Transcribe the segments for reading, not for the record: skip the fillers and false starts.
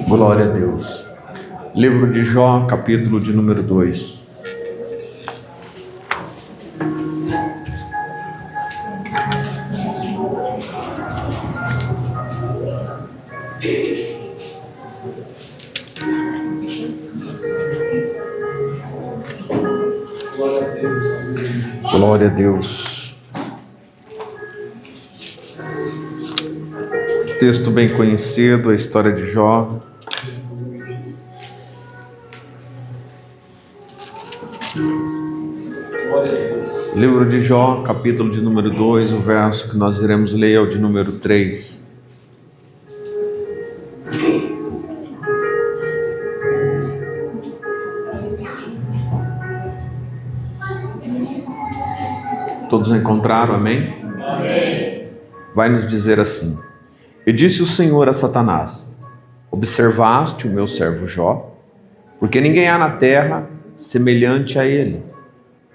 Glória a Deus. Livro de Jó, capítulo de número 2. Glória a Deus. Texto bem conhecido, a história de Jó. Livro de Jó, capítulo de número 2, o verso que nós iremos ler é o de número 3. Todos encontraram, amém? Amém. Vai nos dizer assim: E disse o Senhor a Satanás: Observaste o meu servo Jó? Porque ninguém há na terra semelhante a ele,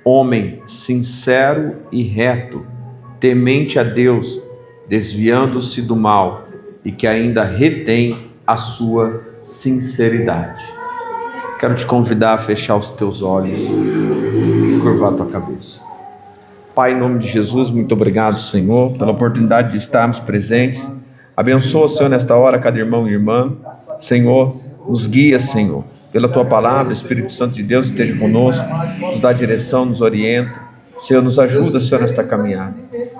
homem sincero e reto, temente a Deus, desviando-se do mal, e que ainda retém a sua sinceridade. Quero te convidar a fechar os teus olhos e curvar a tua cabeça. Pai, em nome de Jesus, muito obrigado, Senhor, pela oportunidade de estarmos presentes. Abençoa, Senhor, nesta hora, cada irmão e irmã. Senhor, nos guia, Senhor, pela Tua palavra. Espírito Santo de Deus esteja conosco, nos dá direção, nos orienta. Senhor, nos ajuda, Senhor, nesta caminhada.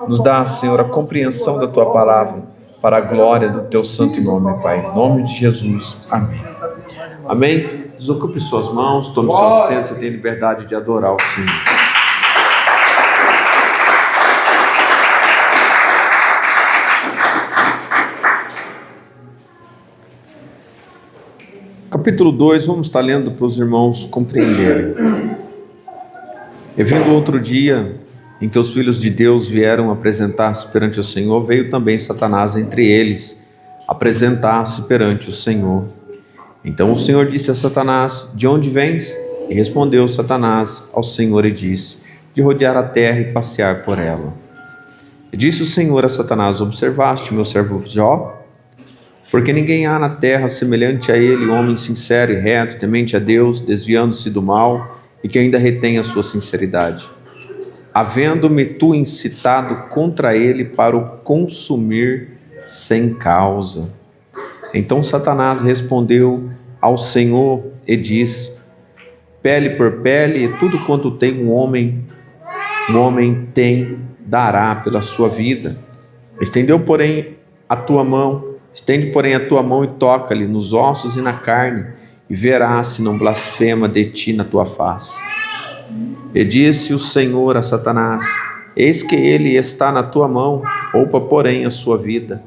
Nos dá, Senhor, a compreensão da Tua palavra, para a glória do Teu santo nome, Pai. Em nome de Jesus. Amém. Amém? Desocupe suas mãos, tome seu assento, você tem liberdade de adorar o Senhor. Capítulo 2, vamos estar lendo para os irmãos compreenderem. E vindo outro dia, em que os filhos de Deus vieram apresentar-se perante o Senhor, veio também Satanás entre eles, apresentar-se perante o Senhor. Então o Senhor disse a Satanás: De onde vens? E respondeu Satanás ao Senhor e disse: De rodear a terra e passear por ela. E disse o Senhor a Satanás: Observaste meu servo Jó? Porque ninguém há na terra semelhante a ele, homem sincero e reto, temente a Deus, desviando-se do mal, e que ainda retém a sua sinceridade. Havendo-me tu incitado contra ele para o consumir sem causa. Então Satanás respondeu ao Senhor e disse: Pele por pele, e tudo quanto tem um homem tem, dará pela sua vida. Estende, porém, a tua mão e toca-lhe nos ossos e na carne, e verás se não blasfema de ti na tua face. E disse o Senhor a Satanás: Eis que ele está na tua mão, poupa, porém, a sua vida.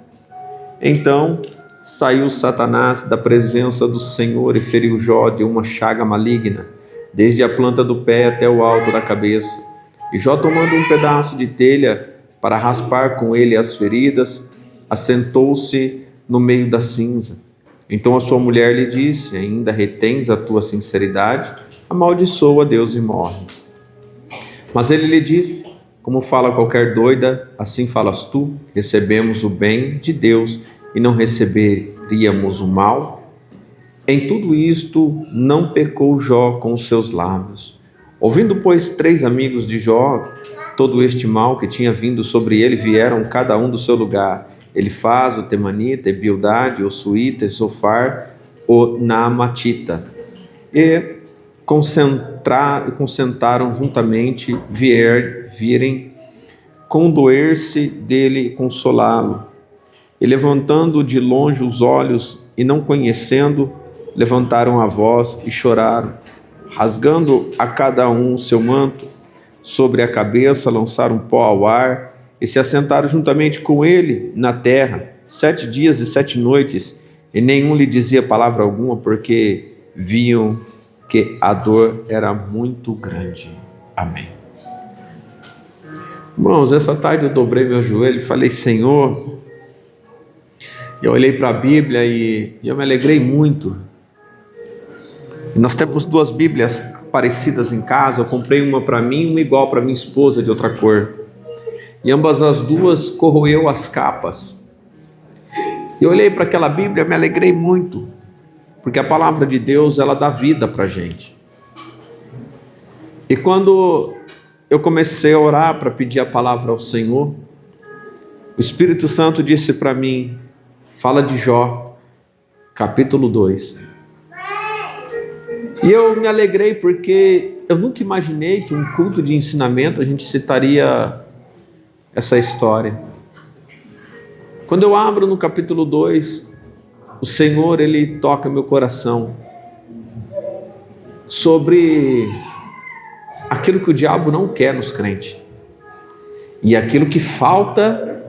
Então saiu Satanás da presença do Senhor e feriu Jó de uma chaga maligna, desde a planta do pé até o alto da cabeça. E Jó, tomando um pedaço de telha para raspar com ele as feridas, assentou-se no meio da cinza. Então a sua mulher lhe disse: Ainda retens a tua sinceridade? Amaldiçoa a Deus e morre. Mas ele lhe disse: Como fala qualquer doida, assim falas tu. Recebemos o bem de Deus e não receberíamos o mal? Em tudo isto não pecou Jó com os seus lábios. Ouvindo, pois, 3 amigos de Jó todo este mal que tinha vindo sobre ele, vieram cada um do seu lugar: Elifaz, o Temanita, e Bildade, o Suíta, e Sofar, o Naamatita. E consentaram juntamente virem condoer-se dele e consolá-lo. E levantando de longe os olhos e não conhecendo, levantaram a voz e choraram. Rasgando a cada um o seu manto sobre a cabeça, lançaram pó ao ar e se assentaram juntamente com ele na terra 7 dias e 7 noites, e nenhum lhe dizia palavra alguma, porque viam que a dor era muito grande. Amém. Irmãos, essa tarde eu dobrei meu joelho e falei: Senhor, eu olhei para a Bíblia e eu me alegrei muito. E nós temos 2 Bíblias parecidas em casa. Eu comprei uma para mim, uma igual para minha esposa, de outra cor. E ambas as duas corroeu as capas. Eu olhei para aquela Bíblia, me alegrei muito. porque a palavra de Deus, ela dá vida para a gente. E quando eu comecei a orar para pedir a palavra ao Senhor, o Espírito Santo disse para mim, fala de Jó, capítulo 2. E eu me alegrei porque eu nunca imaginei que um culto de ensinamento a gente citaria essa história. Quando eu abro no capítulo 2, o Senhor, Ele toca meu coração sobre aquilo que o diabo não quer nos crentes e aquilo que falta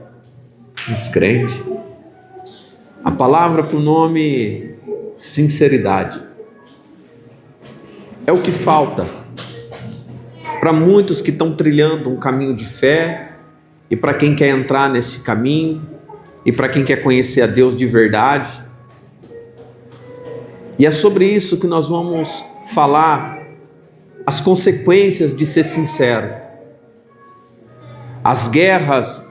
nos crentes. A palavra para o nome sinceridade é o que falta para muitos que estão trilhando um caminho de fé, e para quem quer entrar nesse caminho, e para quem quer conhecer a Deus de verdade. E é sobre isso que nós vamos falar, as consequências de ser sincero, as guerras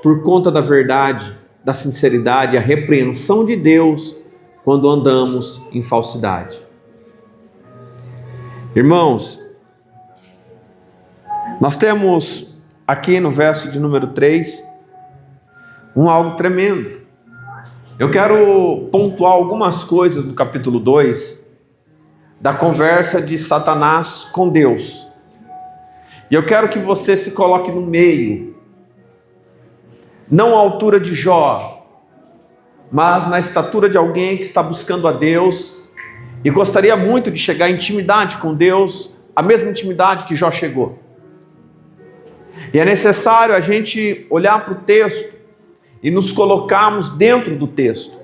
por conta da verdade, da sinceridade, a repreensão de Deus quando andamos em falsidade. Irmãos, nós temos aqui no verso de número 3, algo tremendo. Eu quero pontuar algumas coisas do capítulo 2, da conversa de Satanás com Deus. E eu quero que você se coloque no meio, não à altura de Jó, mas na estatura de alguém que está buscando a Deus e gostaria muito de chegar em intimidade com Deus, a mesma intimidade que Jó chegou. E é necessário a gente olhar para o texto e nos colocarmos dentro do texto,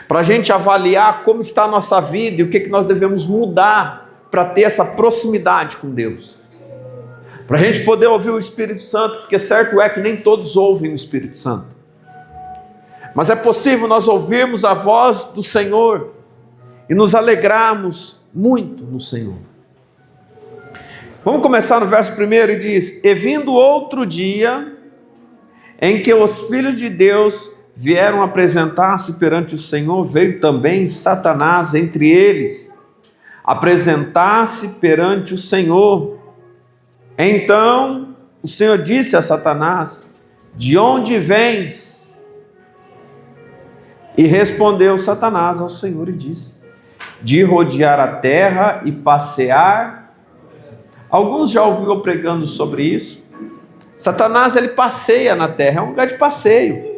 para a gente avaliar como está a nossa vida e o que nós devemos mudar para ter essa proximidade com Deus. Para a gente poder ouvir o Espírito Santo, porque certo é que nem todos ouvem o Espírito Santo. Mas é possível nós ouvirmos a voz do Senhor e nos alegrarmos muito no Senhor. Vamos começar no verso 1 e diz: E vindo outro dia, em que os filhos de Deus vieram apresentar-se perante o Senhor, veio também Satanás entre eles, apresentar-se perante o Senhor. Então o Senhor disse a Satanás: De onde vens? E respondeu Satanás ao Senhor e disse: De rodear a terra e passear. Alguns já ouviram pregando sobre isso. Satanás, ele passeia na terra, é um lugar de passeio.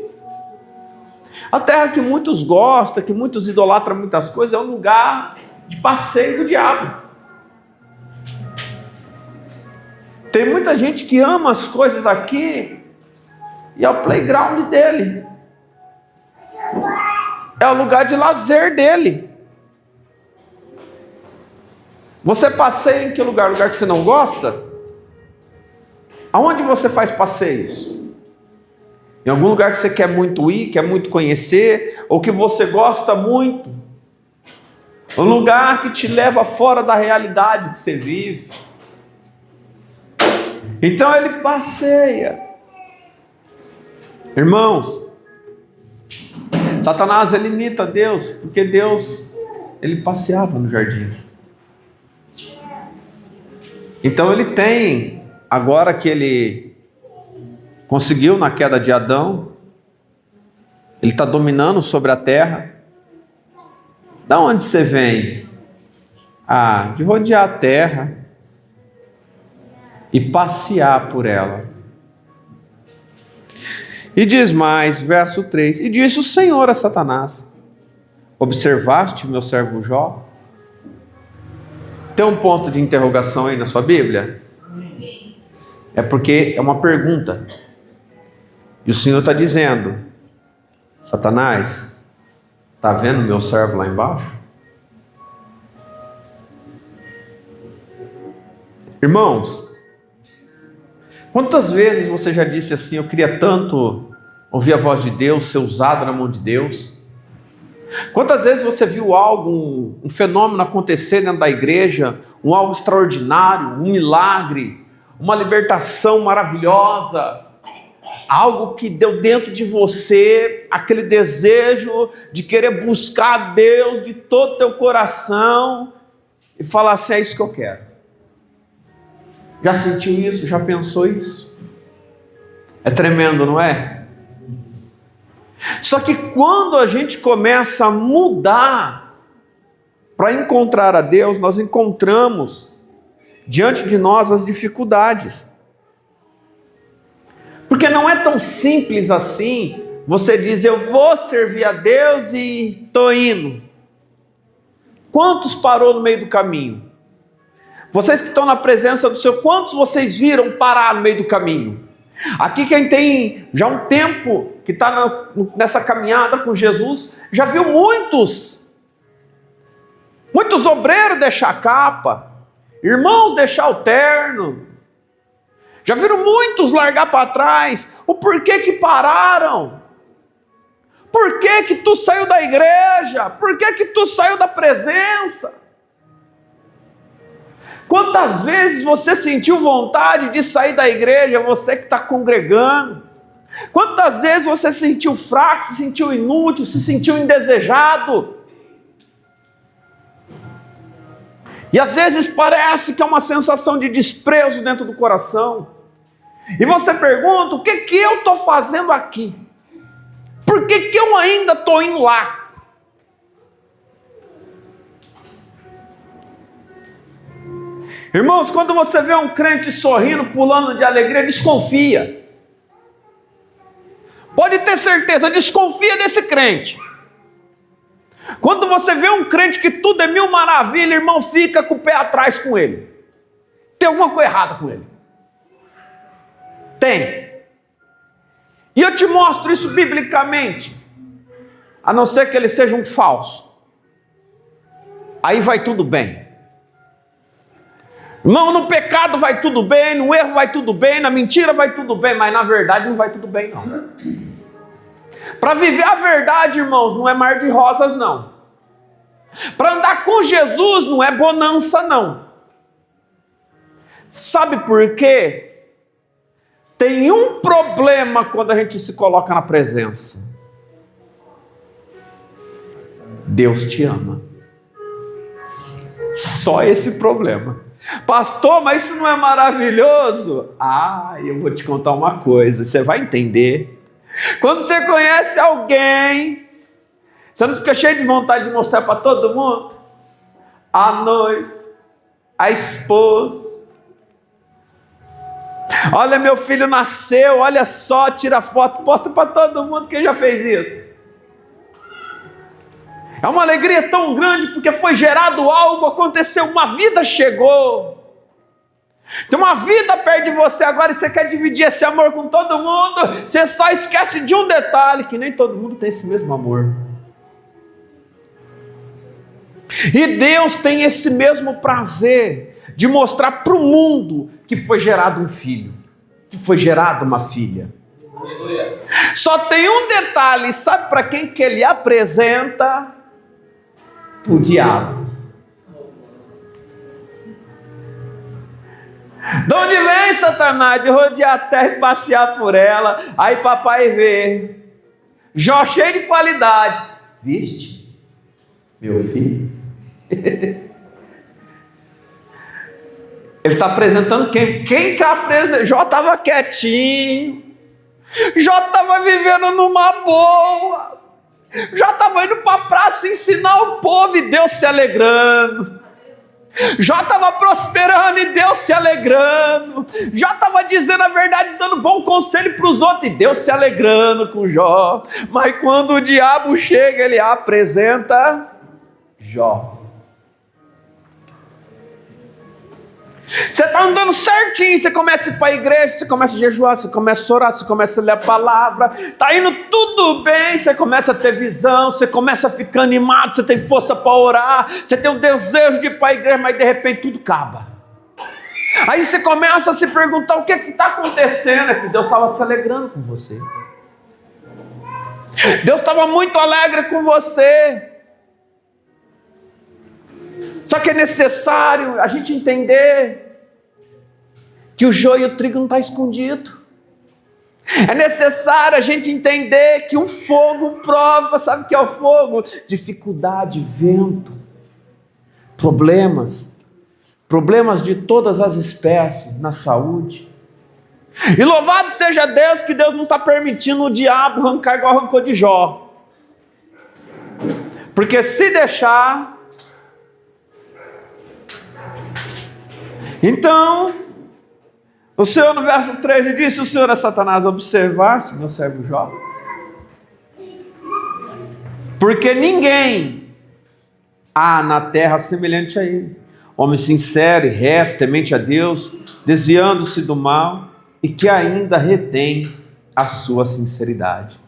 A terra que muitos gostam, que muitos idolatram muitas coisas, é um lugar de passeio do diabo. Tem muita gente que ama as coisas aqui e é o playground dele. É o lugar de lazer dele. Você passeia em que lugar? Lugar que você não gosta? Aonde você faz passeios? Em algum lugar que você quer muito ir, quer muito conhecer, ou que você gosta muito? Um lugar que te leva fora da realidade que você vive. Então ele passeia. Irmãos, Satanás, ele imita Deus, porque Deus, ele passeava no jardim. Então ele tem, agora que ele conseguiu na queda de Adão, ele está dominando sobre a terra. Da onde você vem? De rodear a terra e passear por ela. E diz mais, verso 3, e disse o Senhor a Satanás: Observaste o meu servo Jó? Tem um ponto de interrogação aí na sua Bíblia? Sim. É porque é uma pergunta. E o Senhor está dizendo: Satanás, está vendo meu servo lá embaixo? Irmãos, quantas vezes você já disse assim: eu queria tanto ouvir a voz de Deus, ser usado na mão de Deus? Quantas vezes você viu algo, um fenômeno acontecer dentro da igreja, algo extraordinário, um milagre, uma libertação maravilhosa, algo que deu dentro de você, aquele desejo de querer buscar Deus de todo o teu coração e falar assim: é isso que eu quero. Já sentiu isso? Já pensou isso? É tremendo, não é? Só que quando a gente começa a mudar para encontrar a Deus, nós encontramos diante de nós as dificuldades. Porque não é tão simples assim, você diz: eu vou servir a Deus e estou indo. Quantos parou no meio do caminho? Vocês que estão na presença do Senhor, quantos vocês viram parar no meio do caminho? Aqui quem tem já um tempo que está nessa caminhada com Jesus, já viu muitos obreiros deixar a capa, irmãos deixar o terno, já viram muitos largar para trás. O porquê que pararam? Por que que tu saiu da igreja? Por que que tu saiu da presença? Quantas vezes você sentiu vontade de sair da igreja, você que está congregando? Quantas vezes você se sentiu fraco, se sentiu inútil, se sentiu indesejado? E às vezes parece que é uma sensação de desprezo dentro do coração. E você pergunta: o que eu estou fazendo aqui? Por que eu ainda estou indo lá? Irmãos, quando você vê um crente sorrindo, pulando de alegria, desconfia. Pode ter certeza, desconfia desse crente. Quando você vê um crente que tudo é mil maravilha, irmão, fica com o pé atrás com ele. Tem alguma coisa errada com ele. Tem. E eu te mostro isso biblicamente. A não ser que ele seja um falso. Aí vai tudo bem. Irmão, no pecado vai tudo bem, no erro vai tudo bem, na mentira vai tudo bem, mas na verdade não vai tudo bem não. Para viver a verdade, irmãos, não é mar de rosas não. Para andar com Jesus não é bonança não. Sabe por quê? Tem um problema quando a gente se coloca na presença. Deus te ama. Só esse problema. Pastor, mas isso não é maravilhoso? Eu vou te contar uma coisa, você vai entender. Quando você conhece alguém, você não fica cheio de vontade de mostrar para todo mundo? A noiva, a esposa. Olha, meu filho nasceu, olha só, tira foto, posta para todo mundo. Quem já fez isso? É uma alegria tão grande porque foi gerado algo, aconteceu, uma vida chegou. Tem uma vida perto de você agora e você quer dividir esse amor com todo mundo. Você só esquece de um detalhe, que nem todo mundo tem esse mesmo amor. E Deus tem esse mesmo prazer de mostrar para o mundo que foi gerado um filho, que foi gerada uma filha. Só tem um detalhe, sabe para quem que ele apresenta? O diabo. De onde vem Satanás? De rodear a terra e passear por ela. Aí papai vê Jó cheio de qualidade. Viste, meu filho? Ele está apresentando quem? Quem que apresenta? Jó estava quietinho. Jó estava vivendo numa boa. Já estava indo para a praça ensinar o povo e Deus se alegrando. Já estava prosperando e Deus se alegrando. Já estava dizendo a verdade, dando bom conselho para os outros e Deus se alegrando com Jó. Mas quando o diabo chega, ele apresenta Jó. Você está andando certinho, você começa a ir para a igreja, você começa a jejuar, você começa a orar, você começa a ler a palavra, está indo tudo bem, você começa a ter visão, você começa a ficar animado, você tem força para orar, você tem o desejo de ir para a igreja, mas de repente tudo acaba. Aí você começa a se perguntar o que está acontecendo. É que Deus estava se alegrando com você. Deus estava muito alegre com você. Só que é necessário a gente entender que o joio e o trigo não está escondido. É necessário a gente entender que o fogo prova, sabe o que é o fogo? Dificuldade, vento, problemas de todas as espécies na saúde. E louvado seja Deus que Deus não está permitindo o diabo arrancar igual arrancou de Jó. Porque se deixar, então, o Senhor no verso 13 disse: o Senhor a Satanás, observaste meu servo Jó? Porque ninguém há na terra semelhante a ele, homem sincero e reto, temente a Deus, desviando-se do mal, e que ainda retém a sua sinceridade.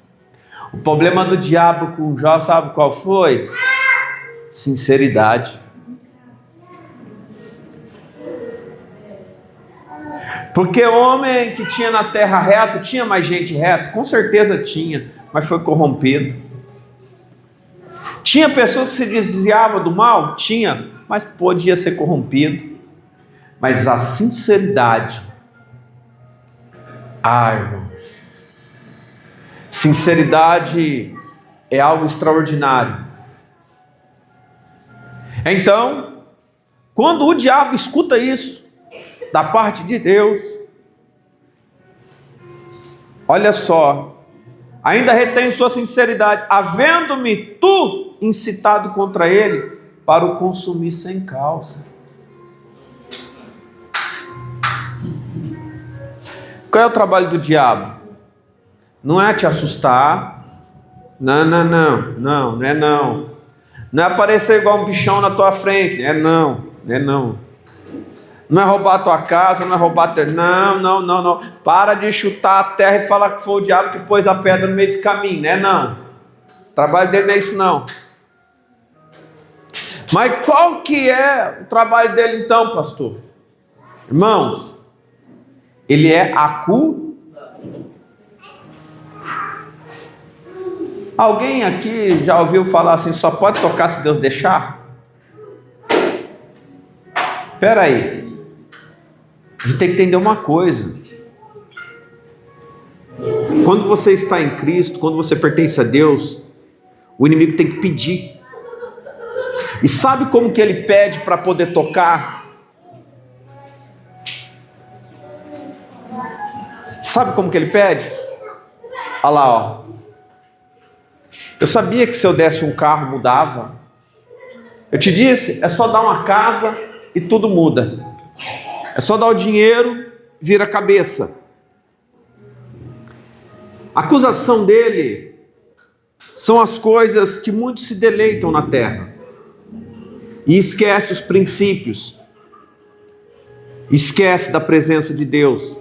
O problema do diabo com Jó, sabe qual foi? Sinceridade. Porque homem que tinha na terra reto, tinha mais gente reto? Com certeza tinha, mas foi corrompido. Tinha pessoas que se desviavam do mal? Tinha, mas podia ser corrompido. Mas a sinceridade, irmão, sinceridade é algo extraordinário. Então, quando o diabo escuta isso da parte de Deus, olha só, ainda retém sua sinceridade, havendo-me tu incitado contra ele para o consumir sem causa. Qual é o trabalho do diabo? Não é te assustar, não é não. Não é aparecer igual um bichão na tua frente, não. Não é roubar a tua casa, não é roubar teu... Não. Para de chutar a terra e falar que foi o diabo que pôs a pedra no meio do caminho, não. O trabalho dele não é isso não. Mas qual que é o trabalho dele então, pastor? Irmãos, ele é acusador. Alguém aqui já ouviu falar assim, só pode tocar se Deus deixar? Espera aí. A gente tem que entender uma coisa. Quando você está em Cristo, quando você pertence a Deus, o inimigo tem que pedir. E sabe como que ele pede para poder tocar? Sabe como que ele pede? Olha lá, ó. Eu sabia que se eu desse um carro mudava. Eu te disse, é só dar uma casa e tudo muda. É só dar o dinheiro, vira cabeça. A acusação dele são as coisas que muitos se deleitam na terra. E esquece os princípios. Esquece da presença de Deus.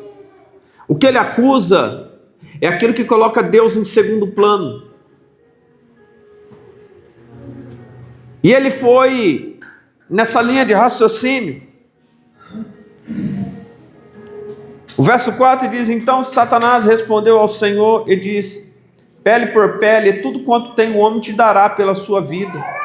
O que ele acusa é aquilo que coloca Deus em segundo plano. E ele foi nessa linha de raciocínio. O verso 4 diz: então Satanás respondeu ao Senhor e disse: pele por pele, tudo quanto tem o homem te dará pela sua vida.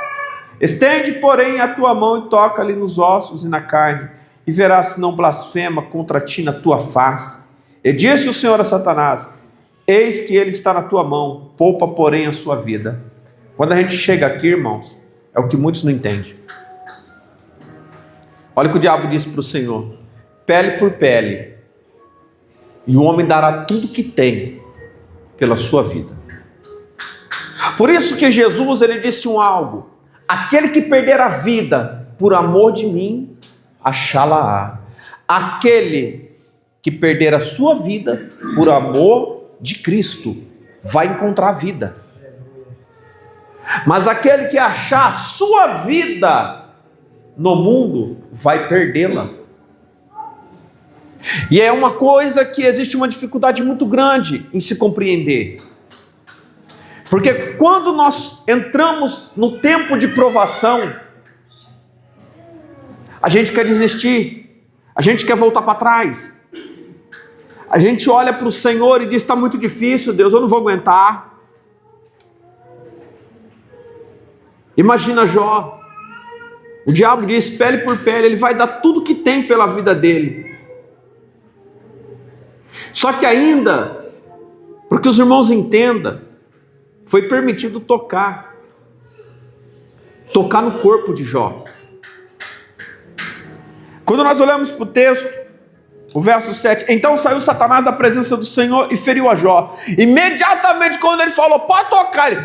Estende, porém, a tua mão e toca-lhe nos ossos e na carne, e verás se não blasfema contra ti na tua face. E disse o Senhor a Satanás: eis que ele está na tua mão, poupa, porém, a sua vida. Quando a gente chega aqui, irmãos, é o que muitos não entendem. Olha o que o diabo disse para o Senhor: pele por pele, e o homem dará tudo que tem pela sua vida. Por isso que Jesus, ele disse algo: aquele que perder a vida por amor de mim, achá-la-á. Aquele que perder a sua vida por amor de Cristo, vai encontrar a vida. Mas aquele que achar a sua vida no mundo, vai perdê-la. E é uma coisa que existe uma dificuldade muito grande em se compreender. Porque quando nós entramos no tempo de provação, a gente quer desistir, a gente quer voltar para trás. A gente olha para o Senhor e diz: está muito difícil, Deus, eu não vou aguentar. Imagina Jó. O diabo diz pele por pele, ele vai dar tudo que tem pela vida dele. Só que ainda Porque os irmãos entendam, foi permitido tocar no corpo de Jó. Quando nós olhamos para o texto, o verso 7, então saiu Satanás da presença do Senhor e feriu a Jó. Imediatamente quando ele falou, pode tocar, ele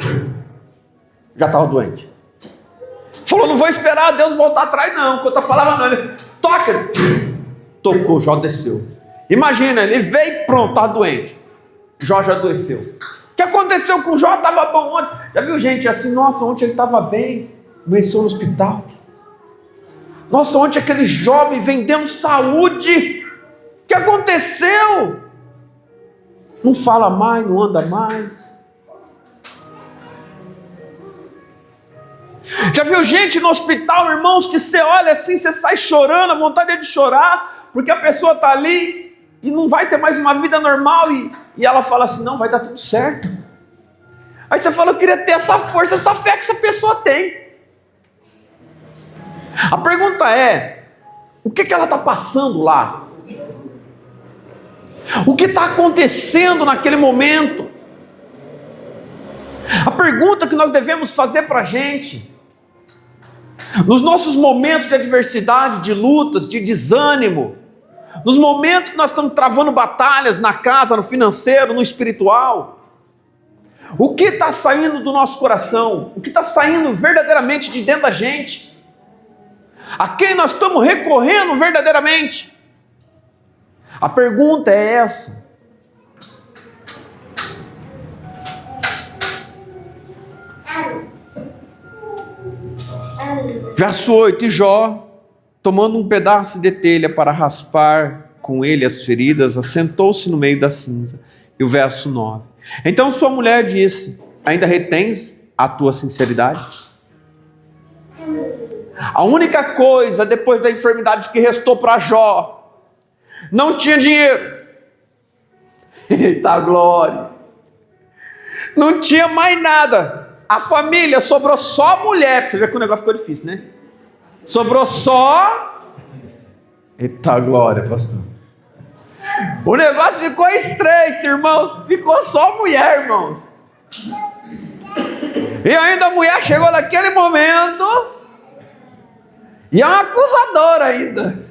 já estava doente. Falou, não vou esperar Deus voltar atrás não, com outra palavra não. Ele toca, tocou, Jó desceu. Imagina, ele veio e pronto, estava doente. Jó já adoeceu. O que aconteceu com Jó? Estava bom ontem. Já viu gente assim, nossa, ontem ele estava bem, amanheceu no hospital. Nossa, ontem aquele jovem vendendo saúde. O que aconteceu? Não fala mais, não anda mais. Já viu gente no hospital, irmãos, que você olha assim, você sai chorando, a vontade é de chorar, porque a pessoa está ali e não vai ter mais uma vida normal, e ela fala assim, não, vai dar tudo certo. Aí você fala, eu queria ter essa força, essa fé que essa pessoa tem. A pergunta é, o que ela está passando lá? O que está acontecendo naquele momento? A pergunta que nós devemos fazer para a gente, nos nossos momentos de adversidade, de lutas, de desânimo, nos momentos que nós estamos travando batalhas na casa, no financeiro, no espiritual, o que está saindo do nosso coração? O que está saindo verdadeiramente de dentro da gente? A quem nós estamos recorrendo verdadeiramente? A pergunta é essa. Verso 8, e Jó, tomando um pedaço de telha para raspar com ele as feridas, assentou-se no meio da cinza. E o verso 9, então sua mulher disse, ainda retens a tua sinceridade? A única coisa depois da enfermidade que restou para Jó, não tinha dinheiro. Eita glória! Não tinha mais nada. A família, sobrou só a mulher. Pra você ver que o negócio ficou difícil, né? Sobrou só... Eita glória, pastor. O negócio ficou estreito, irmãos. Ficou só a mulher, irmãos. E ainda a mulher chegou naquele momento... E é uma acusadora ainda.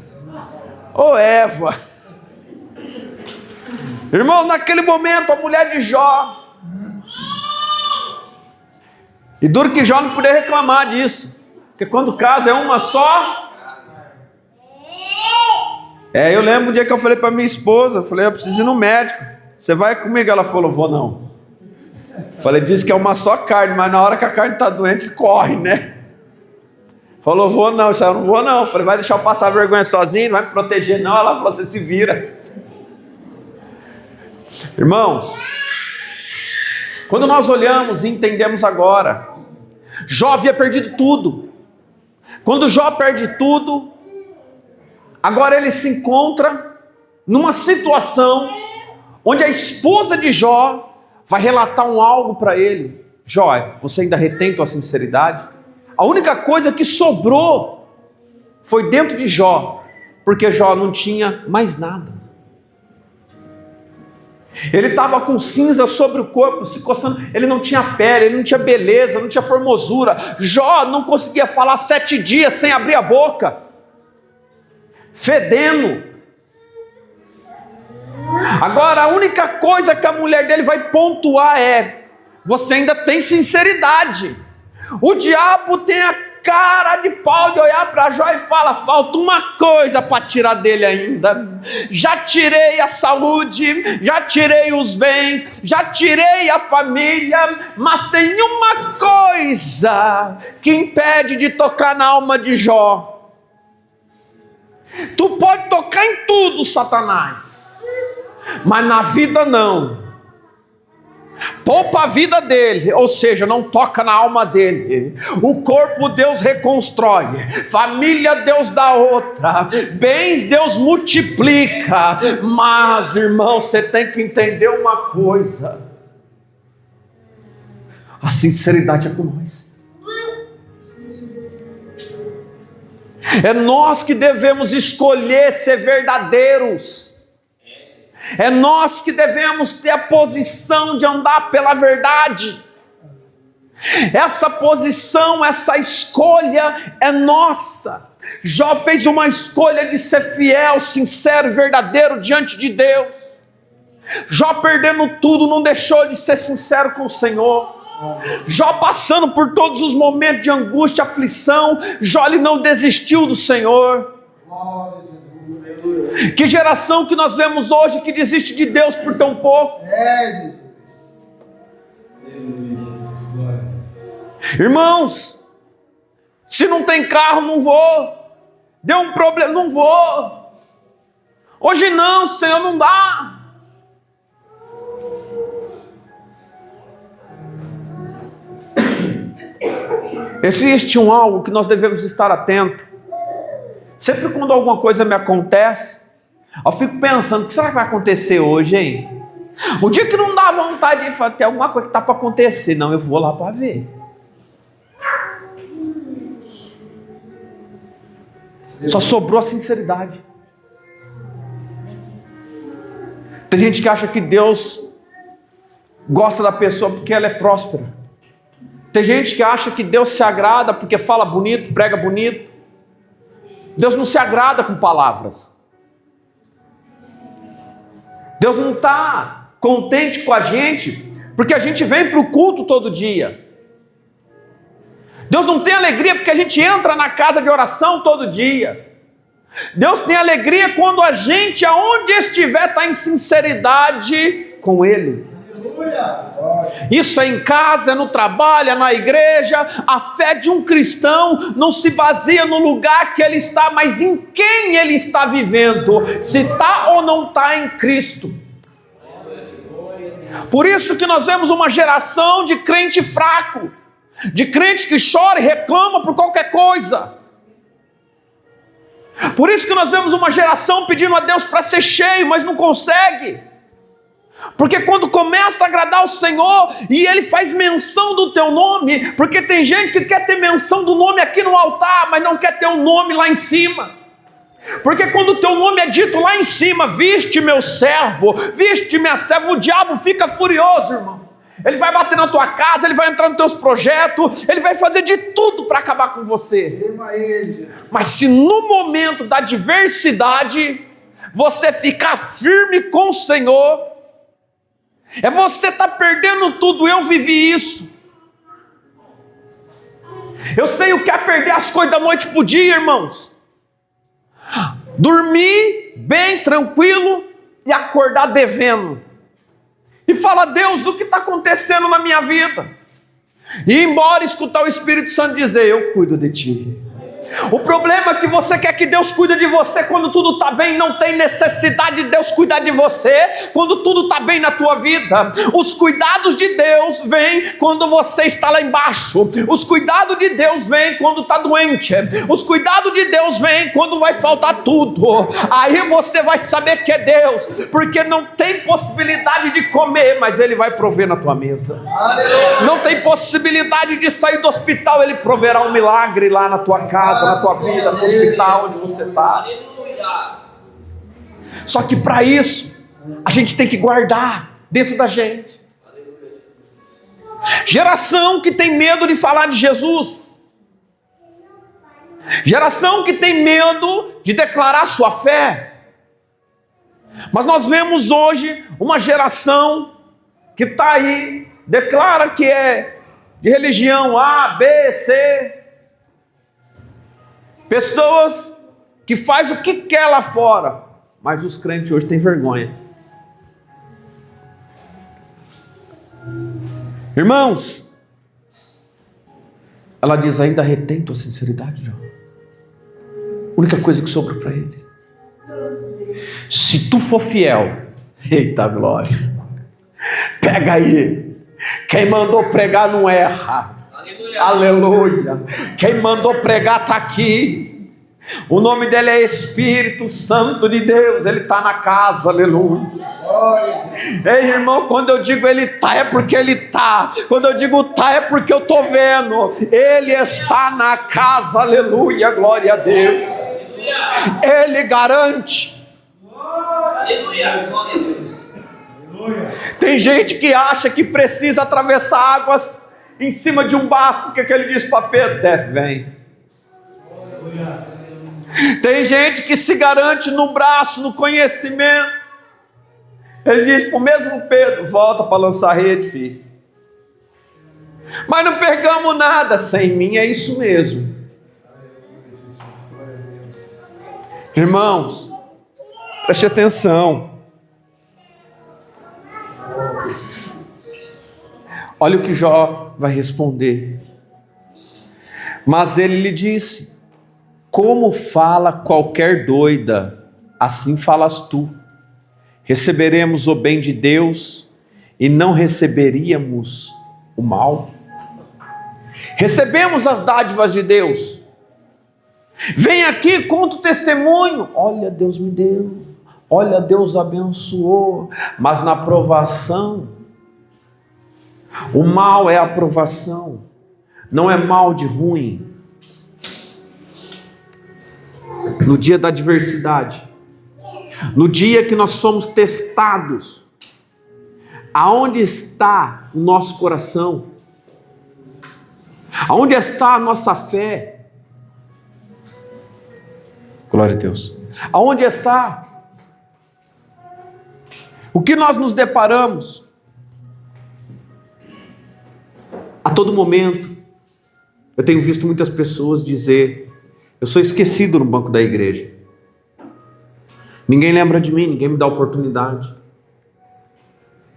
Ô Eva. Irmão, naquele momento a mulher de Jó... E duro que Jó não podia reclamar disso. Porque quando casa é uma só. Eu lembro um dia que eu falei para minha esposa, eu falei, eu preciso ir no médico. Você vai comigo? Ela falou, vou não. Falei, disse que é uma só carne, mas na hora que a carne está doente, corre, né? Falou, vou não, isso aí eu não vou não. Falei, vai deixar eu passar vergonha sozinho, não vai me proteger não. Ela falou, você se vira. Irmãos, quando nós olhamos e entendemos agora, Jó havia perdido tudo. Quando Jó perde tudo, agora ele se encontra numa situação onde a esposa de Jó vai relatar algo para ele. Jó, você ainda retém tua sinceridade? A única coisa que sobrou foi dentro de Jó, porque Jó não tinha mais nada. Ele estava com cinza sobre o corpo, se coçando, ele não tinha pele, ele não tinha beleza, não tinha formosura. Jó não conseguia falar 7 dias sem abrir a boca, fedendo. Agora a única coisa que a mulher dele vai pontuar é, você ainda tem sinceridade. O diabo tem a cara de pau de olhar para Jó e fala, falta uma coisa para tirar dele ainda. Já tirei a saúde, já tirei os bens, já tirei a família, mas tem uma coisa que impede de tocar na alma de Jó. Tu pode tocar em tudo, Satanás, mas na vida não. Poupa a vida dele, ou seja, não toca na alma dele. O corpo Deus reconstrói, família Deus dá outra, bens Deus multiplica. Mas, irmão, você tem que entender uma coisa: a sinceridade é com nós. É nós que devemos escolher ser verdadeiros. É nós que devemos ter a posição de andar pela verdade. Essa posição, essa escolha é nossa. Jó fez uma escolha de ser fiel, sincero e verdadeiro diante de Deus. Jó perdendo tudo, não deixou de ser sincero com o Senhor. Jó passando por todos os momentos de angústia, aflição, Jó ele não desistiu do Senhor. Que geração que nós vemos hoje que desiste de Deus por tão pouco. Irmãos, se não tem carro, não vou. Deu um problema, não vou. Hoje não, Senhor, não dá. Existe algo que nós devemos estar atentos. Sempre quando alguma coisa me acontece, eu fico pensando, o que será que vai acontecer hoje, hein? O dia que não dá vontade de falar, tem alguma coisa que está para acontecer. Não, eu vou lá para ver. Só sobrou a sinceridade. Tem gente que acha que Deus gosta da pessoa porque ela é próspera. Tem gente que acha que Deus se agrada porque fala bonito, prega bonito. Deus não se agrada com palavras. Deus não está contente com a gente porque a gente vem para o culto todo dia. Deus não tem alegria porque a gente entra na casa de oração todo dia. Deus tem alegria quando a gente, aonde estiver, está em sinceridade com Ele. Isso é em casa, é no trabalho, é na igreja. A fé de um cristão não se baseia no lugar que ele está, mas em quem ele está vivendo, se está ou não está em Cristo. Por isso que nós vemos uma geração de crente fraco, de crente que chora e reclama por qualquer coisa. Por isso que nós vemos uma geração pedindo a Deus para ser cheio, mas não consegue. Porque quando começa a agradar o Senhor e Ele faz menção do teu nome, porque tem gente que quer ter menção do nome aqui no altar, mas não quer ter o nome lá em cima. Porque quando o teu nome é dito lá em cima, viste meu servo, viste minha serva, o diabo fica furioso, irmão. Ele vai bater na tua casa, ele vai entrar nos teus projetos, ele vai fazer de tudo para acabar com você. Mas se no momento da adversidade, você ficar firme com o Senhor, é você estar perdendo tudo. Eu vivi isso. Eu sei o que é perder as coisas da noite para o dia, irmãos. Dormir bem, tranquilo, e acordar devendo. E fala, Deus, o que está acontecendo na minha vida? E ir embora escutar o Espírito Santo dizer, eu cuido de ti. O problema é que você quer que Deus cuide de você quando tudo está bem. Não tem necessidade de Deus cuidar de você quando tudo está bem na tua vida. Os cuidados de Deus vêm quando você está lá embaixo. Os cuidados de Deus vêm quando está doente. Os cuidados de Deus vêm quando vai faltar tudo. Aí você vai saber que é Deus, porque não tem possibilidade de comer, mas Ele vai prover na tua mesa. Aleluia. Não tem possibilidade de sair do hospital, Ele proverá um milagre lá na tua casa, na tua vida, no hospital onde você está. Só que para isso a gente tem que guardar dentro da gente. Geração que tem medo de falar de Jesus, geração que tem medo de declarar sua fé. Mas nós vemos hoje uma geração que está aí, declara que é de religião A, B, C. Pessoas que fazem o que quer lá fora, mas os crentes hoje têm vergonha. Irmãos, ela diz, ainda retém tua sinceridade, João. Única coisa que sobrou para ele. Se tu for fiel, eita glória, pega aí, quem mandou pregar não erra. Aleluia. Quem mandou pregar está aqui. O nome dele é Espírito Santo de Deus. Ele está na casa, aleluia. Ei, irmão, quando eu digo ele está, é porque ele está. Quando eu digo está, é porque eu estou vendo. Ele está na casa, aleluia, glória a Deus. Ele garante. Tem gente que acha que precisa atravessar águas em cima de um barco, que ele diz para Pedro: desce, vem. Tem gente que se garante no braço, no conhecimento. Ele diz para o mesmo Pedro: volta para lançar rede, filho. Mas não pegamos nada. Sem mim é isso mesmo. Irmãos, preste atenção. Olha o que Jó vai responder. Mas ele lhe disse: como fala qualquer doida, assim falas tu. Receberemos o bem de Deus e não receberíamos o mal? Recebemos as dádivas de Deus. Vem aqui, conta o testemunho. Olha, Deus me deu. Olha, Deus abençoou. Mas na provação, o mal é a provação. Não é mal de ruim. No dia da adversidade, no dia que nós somos testados, aonde está o nosso coração? Aonde está a nossa fé? Glória a Deus. Aonde está? O que nós nos deparamos? A todo momento, eu tenho visto muitas pessoas dizer: eu sou esquecido no banco da igreja. Ninguém lembra de mim, ninguém me dá oportunidade.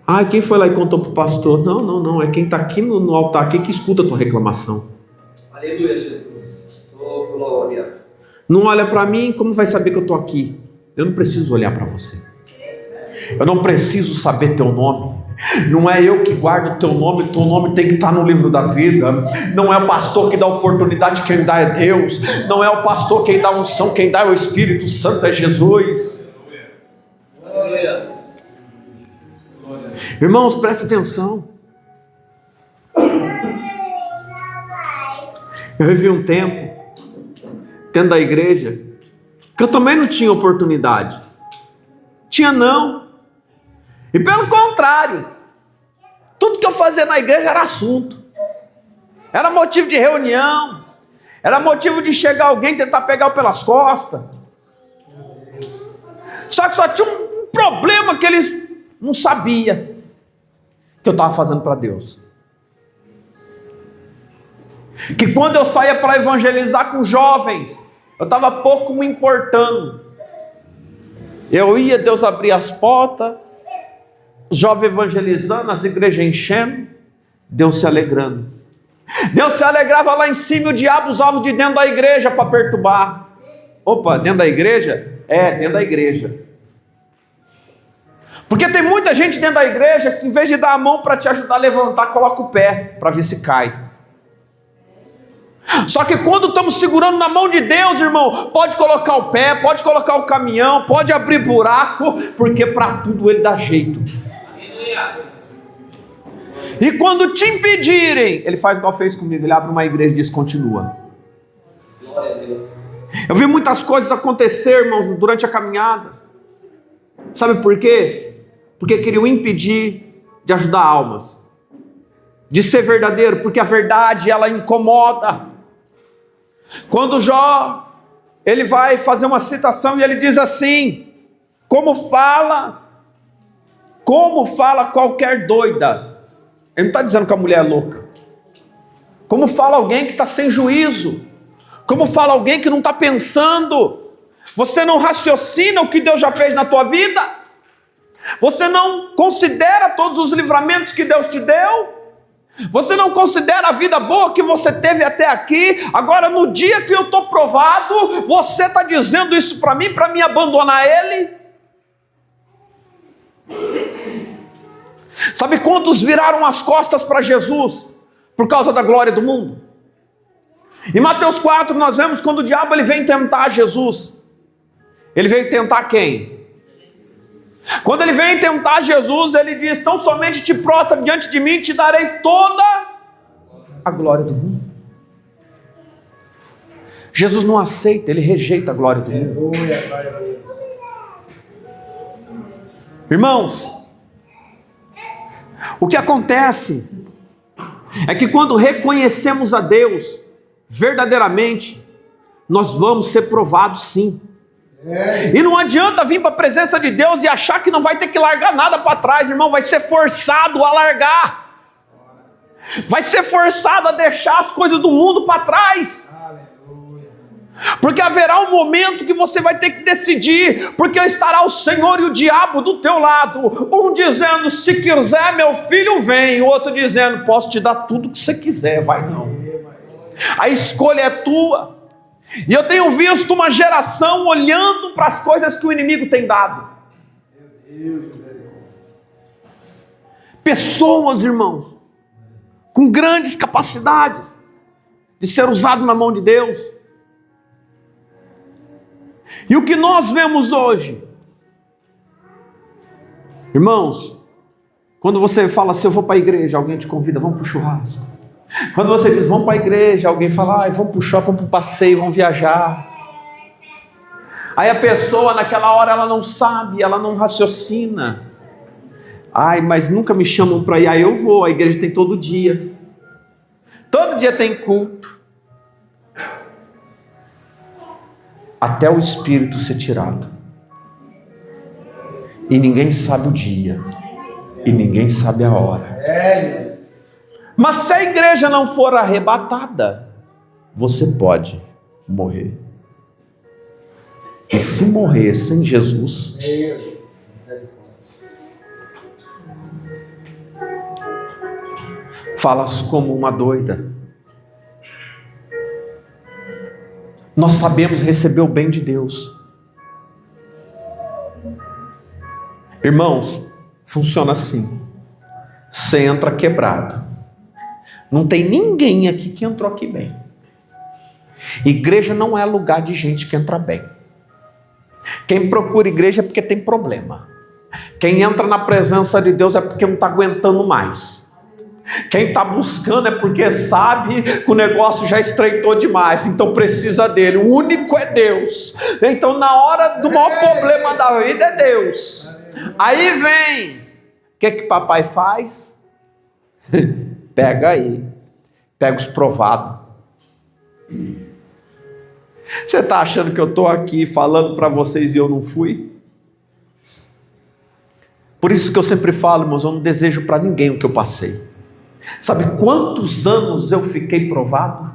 Ah, quem foi lá e contou para o pastor? Não, é quem está aqui no altar aqui que escuta a tua reclamação. Aleluia, Jesus. Oh, glória. Não olha para mim, como vai saber que eu estou aqui? Eu não preciso olhar para você. Eu não preciso saber teu nome. Não é eu que guardo teu nome tem que estar no livro da vida. Não é o pastor que dá oportunidade, quem dá é Deus. Não é o pastor quem dá unção, quem dá é o Espírito Santo, é Jesus. Aleluia. Irmãos, presta atenção. Eu vivi um tempo dentro da igreja que eu também não tinha oportunidade. Tinha não. E pelo contrário, tudo que eu fazia na igreja era assunto. Era motivo de reunião. Era motivo de chegar alguém e tentar pegar eu pelas costas. Só que só tinha um problema que eles não sabiam que eu estava fazendo para Deus. Que quando eu saía para evangelizar com jovens, eu estava pouco me importando. Eu ia, Deus abria as portas, os jovens evangelizando, as igrejas enchendo, Deus se alegrando. Deus se alegrava lá em cima, e o diabo usava de dentro da igreja para perturbar. Opa, dentro da igreja? É, dentro da igreja. Porque tem muita gente dentro da igreja que, em vez de dar a mão para te ajudar a levantar, coloca o pé para ver se cai. Só que quando estamos segurando na mão de Deus, irmão, pode colocar o pé, pode colocar o caminhão, pode abrir buraco, porque para tudo Ele dá jeito. E quando te impedirem, Ele faz igual fez comigo, Ele abre uma igreja e diz: continua. Eu vi muitas coisas acontecer, irmãos, durante a caminhada. Sabe por quê? Porque queriam impedir de ajudar almas, de ser verdadeiro, porque a verdade, ela incomoda. Quando Jó, ele vai fazer uma citação e ele diz assim: como fala qualquer doida. Ele não está dizendo que a mulher é louca. Como fala alguém que está sem juízo. Como fala alguém que não está pensando. Você não raciocina o que Deus já fez na tua vida? Você não considera todos os livramentos que Deus te deu? Você não considera a vida boa que você teve até aqui? Agora, no dia que eu estou provado, você está dizendo isso para mim abandonar Ele? Sabe quantos viraram as costas para Jesus por causa da glória do mundo? Em Mateus 4 nós vemos quando o diabo ele vem tentar Jesus. Ele veio tentar quem? Quando ele vem tentar Jesus, ele diz: tão somente te prostra diante de mim, te darei toda a glória do mundo. Jesus não aceita, ele rejeita a glória do mundo. Irmãos, O que acontece é que quando reconhecemos a Deus verdadeiramente, nós vamos ser provados sim. E não adianta vir para a presença de Deus e achar que não vai ter que largar nada para trás, irmão. Vai ser forçado a largar, vai ser forçado a deixar as coisas do mundo para trás. Porque haverá um momento que você vai ter que decidir, porque estará o Senhor e o diabo do teu lado, um dizendo, se quiser meu filho vem, o outro dizendo, posso te dar tudo que você quiser, vai não. A escolha é tua. E eu tenho visto uma geração olhando para as coisas que o inimigo tem dado. Pessoas, irmãos, com grandes capacidades de ser usado na mão de Deus. E o que nós vemos hoje, irmãos, quando você fala assim, eu vou para a igreja, alguém te convida, vamos para o churrasco. Quando você diz, vamos para a igreja, alguém fala, vamos para o shopping, vamos para o passeio, vamos viajar. Aí a pessoa naquela hora, ela não sabe, ela não raciocina. Mas nunca me chamam para ir, eu vou, a igreja tem todo dia. Todo dia tem culto. Até o espírito ser tirado. E ninguém sabe o dia. E ninguém sabe a hora. Mas se a igreja não for arrebatada, você pode morrer. E se morrer sem Jesus, falas como uma doida. Nós sabemos receber o bem de Deus. Irmãos, funciona assim. Você entra quebrado. Não tem ninguém aqui que entrou aqui bem. Igreja não é lugar de gente que entra bem. Quem procura igreja é porque tem problema. Quem entra na presença de Deus é porque não está aguentando mais. Quem está buscando é porque sabe que o negócio já estreitou demais, então precisa dele. O único é Deus. Então na hora do maior problema da vida é Deus. Aí vem, o que papai faz? Pega os provados. Você está achando que eu estou aqui falando para vocês e eu não fui? Por isso que eu sempre falo, irmãos, eu não desejo para ninguém o que eu passei. Sabe quantos anos eu fiquei provado?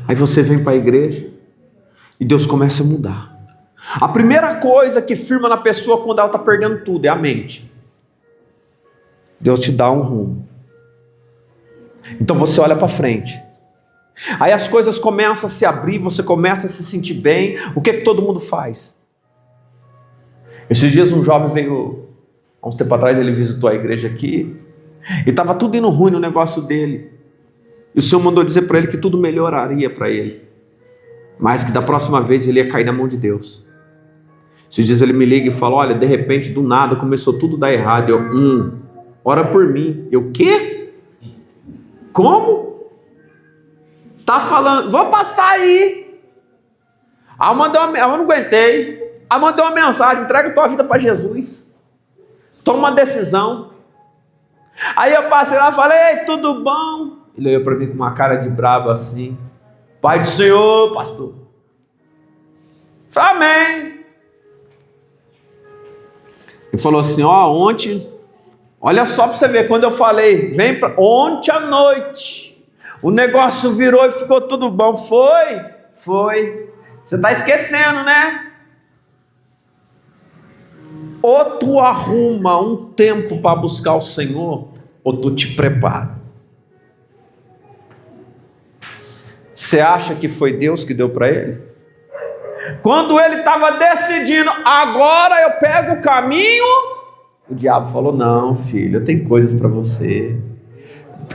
Aí você vem para a igreja e Deus começa a mudar. A primeira coisa que firma na pessoa quando ela está perdendo tudo é a mente. Deus te dá um rumo. Então você olha para frente. Aí as coisas começam a se abrir, você começa a se sentir bem. O que todo mundo faz? Esses dias um jovem veio, há uns tempos atrás ele visitou a igreja aqui, e estava tudo indo ruim no negócio dele. E o Senhor mandou dizer para ele que tudo melhoraria para ele, mas que da próxima vez ele ia cair na mão de Deus. Esses dias ele me liga e fala, olha, de repente do nada começou tudo a dar errado. Eu, ora por mim. Eu, quê? Como? Tá falando, vou passar aí. Eu não aguentei. Aí mandou uma mensagem, entrega tua vida para Jesus. Toma uma decisão. Aí eu passei lá e falei, ei, tudo bom? Ele olhou para mim com uma cara de bravo assim. Pai do Senhor, pastor. Falei, amém. Ele falou assim, ontem, olha só para você ver, quando eu falei, ontem à noite, o negócio virou e ficou tudo bom. Foi. Você está esquecendo, né? Ou tu arruma um tempo para buscar o Senhor, ou tu te prepara. Você acha que foi Deus que deu para ele? Quando ele estava decidindo, agora eu pego o caminho, o diabo falou, não filho, eu tenho coisas para você.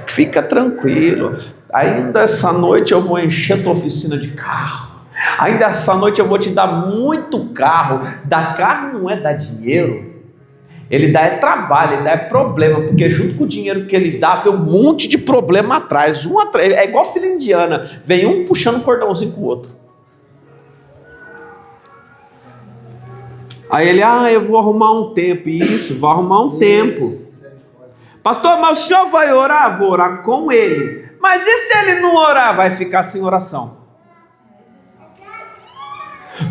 Fica tranquilo, ainda essa noite eu vou encher a tua oficina de carro, ainda essa noite eu vou te dar muito carro. Dar carro não é dar dinheiro, ele dá é trabalho, ele dá é problema, porque junto com o dinheiro que ele dá, vem um monte de problema atrás, é igual filha indiana, vem um puxando um cordãozinho com o outro. Aí ele, eu vou arrumar um tempo. Isso, vou arrumar um tempo. Pastor, mas o senhor vai orar? Vou orar com ele. Mas e se ele não orar? Vai ficar sem oração.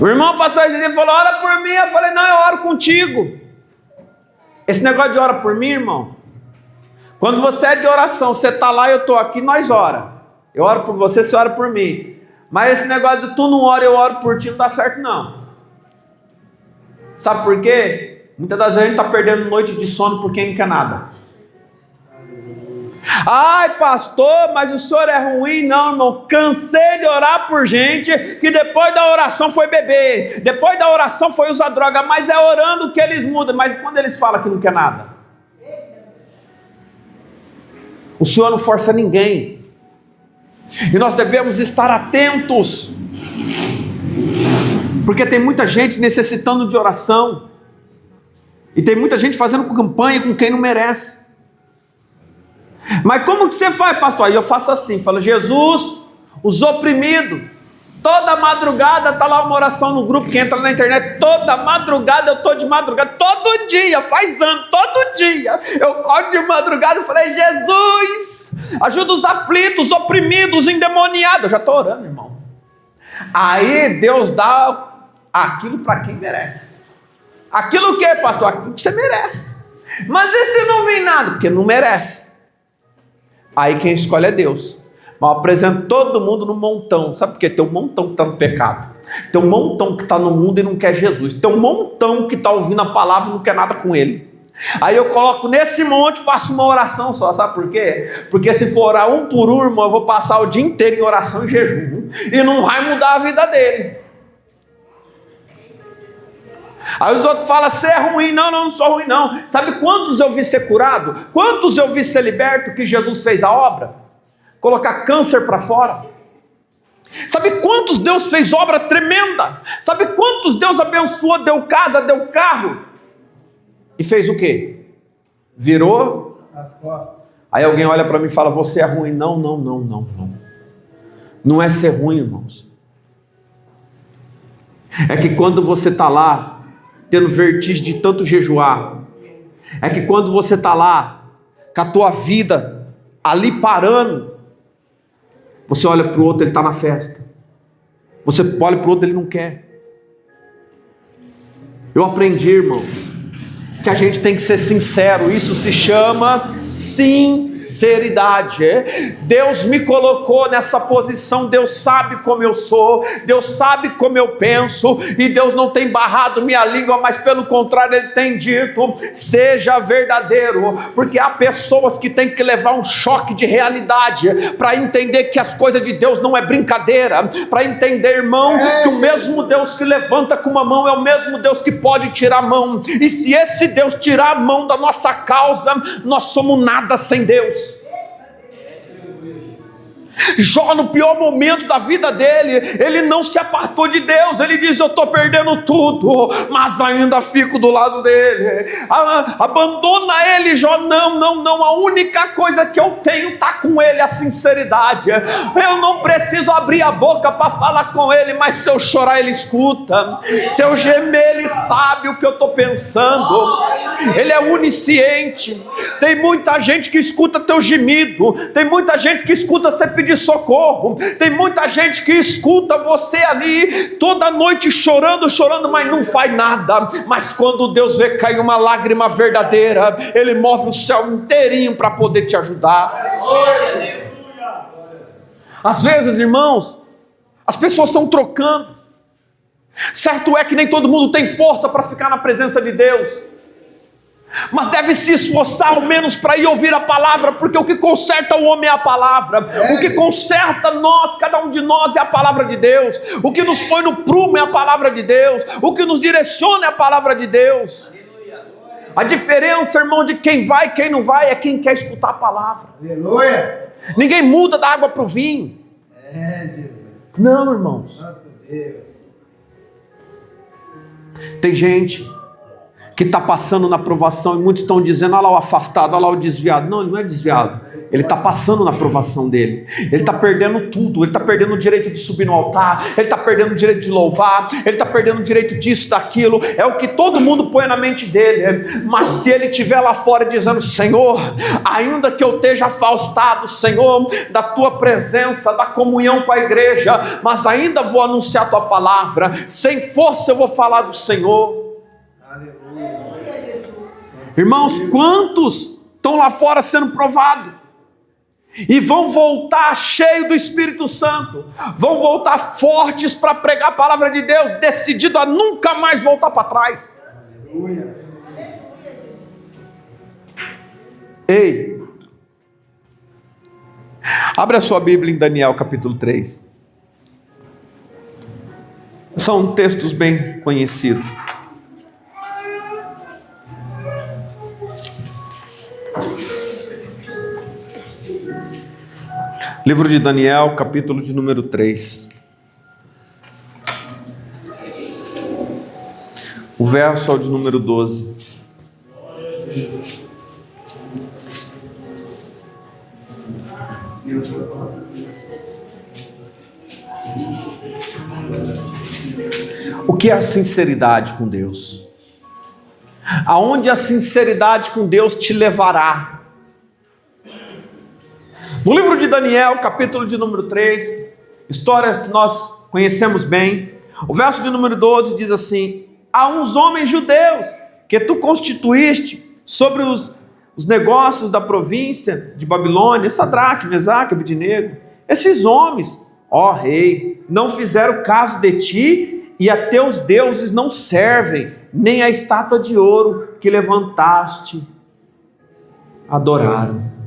O irmão pastor ele falou, ora por mim. Eu falei, não, eu oro contigo. Esse negócio de ora por mim, irmão. Quando você é de oração, você está lá, eu estou aqui, nós ora. Eu oro por você, você ora por mim. Mas esse negócio de tu não ora, eu oro por ti, não dá certo não. Sabe por quê? Muitas das vezes a gente está perdendo noite de sono por quem não quer nada. Ai pastor, mas o senhor é ruim. Não, irmão, cansei de orar por gente que depois da oração foi beber, depois da oração foi usar droga, mas é orando que eles mudam. Mas quando eles falam que não quer nada, o senhor não força ninguém, e nós devemos estar atentos, porque tem muita gente necessitando de oração, e tem muita gente fazendo campanha com quem não merece. Mas como que você faz, pastor? Aí eu faço assim, falo, Jesus, os oprimidos, toda madrugada está lá uma oração no grupo que entra na internet, toda madrugada eu estou de madrugada, todo dia, faz ano, todo dia, eu acordo de madrugada e falei, Jesus, ajuda os aflitos, os oprimidos, os endemoniados. Eu já estou orando, irmão. Aí Deus dá aquilo para quem merece. Aquilo o que, pastor? Aquilo que você merece. Mas e se não vem nada? Porque não merece. Aí quem escolhe é Deus. Mas eu apresento todo mundo no montão. Sabe por quê? Tem um montão que está no pecado. Tem um montão que está no mundo e não quer Jesus. Tem um montão que está ouvindo a palavra e não quer nada com ele. Aí eu coloco nesse monte, faço uma oração só. Sabe por quê? Porque se for orar um por um, irmão, eu vou passar o dia inteiro em oração e jejum. E não vai mudar a vida dele. Aí os outros falam, você é ruim. Não, não sou ruim não. Sabe quantos eu vi ser curado? Quantos eu vi ser liberto que Jesus fez a obra? Colocar câncer para fora. Sabe quantos Deus fez obra tremenda? Sabe quantos Deus abençoou, deu casa, deu carro? E fez o quê? Virou as costas. Aí alguém olha para mim e fala, você é ruim. Não, não, não, não, não. Não é ser ruim, irmãos. É que quando você está lá, tendo vertigem de tanto jejuar, é que quando você está lá, com a tua vida ali parando, você olha para o outro, ele está na festa. Você olha para o outro, ele não quer. Eu aprendi, irmão, que a gente tem que ser sincero. Isso se chama sinceridade. Deus me colocou nessa posição. Deus sabe como eu sou, Deus sabe como eu penso, e Deus não tem barrado minha língua, mas pelo contrário Ele tem dito, seja verdadeiro, porque há pessoas que têm que levar um choque de realidade para entender que as coisas de Deus não é brincadeira, para entender, irmão, que o mesmo Deus que levanta com uma mão é o mesmo Deus que pode tirar a mão, e se esse Deus tirar a mão da nossa causa, nós somos nada sem Deus. Jó, no pior momento da vida dele, ele não se apartou de Deus. Ele diz, eu estou perdendo tudo, mas ainda fico do lado dele. Abandona ele, Jó. Não, não, não, a única coisa que eu tenho está com ele, a sinceridade. Eu não preciso abrir a boca para falar com ele, mas se eu chorar ele escuta, se eu gemer ele sabe o que eu estou pensando. Ele é onisciente. Tem muita gente que escuta teu gemido, tem muita gente que escuta você pedir socorro, tem muita gente que escuta você ali toda noite chorando, mas não faz nada. Mas quando Deus vê cair uma lágrima verdadeira, Ele move o céu inteirinho para poder te ajudar. Às vezes, irmãos, as pessoas estão trocando. Certo é que nem todo mundo tem força para ficar na presença de Deus, mas deve se esforçar ao menos para ir ouvir a palavra, porque o que conserta o homem é a palavra, o que conserta nós, cada um de nós, é a palavra de Deus, o que nos põe no prumo é a palavra de Deus, o que nos direciona é a palavra de Deus. A diferença, irmão, de quem vai e quem não vai é quem quer escutar a palavra. Aleluia. Ninguém muda da água para o vinho. Jesus. Não, irmãos. Santo Deus. Tem gente que está passando na provação, e muitos estão dizendo, olha lá o afastado, olha lá o desviado. Não, ele não é desviado, ele está passando na provação dele, ele está perdendo tudo, ele está perdendo o direito de subir no altar, ele está perdendo o direito de louvar, ele está perdendo o direito disso, daquilo, é o que todo mundo põe na mente dele. Mas se ele estiver lá fora dizendo, Senhor, ainda que eu esteja afastado, Senhor, da tua presença, da comunhão com a igreja, mas ainda vou anunciar a tua palavra, sem força eu vou falar do Senhor. Irmãos, quantos estão lá fora sendo provados e vão voltar cheios do Espírito Santo, vão voltar fortes para pregar a palavra de Deus, decidido a nunca mais voltar para trás. Aleluia. Ei, abre a sua Bíblia em Daniel capítulo 3. São textos bem conhecidos. Livro de Daniel, capítulo de número 3. O verso é o de número 12. O que é a sinceridade com Deus? Aonde a sinceridade com Deus te levará? No livro de Daniel, capítulo de número 3, história que nós conhecemos bem, o verso de número 12 diz assim: há uns homens judeus que tu constituíste sobre os negócios da província de Babilônia, Sadraque, Mesaque, Abednego. Esses homens, ó rei, não fizeram caso de ti, e a teus deuses não servem, nem a estátua de ouro que levantaste adoraram.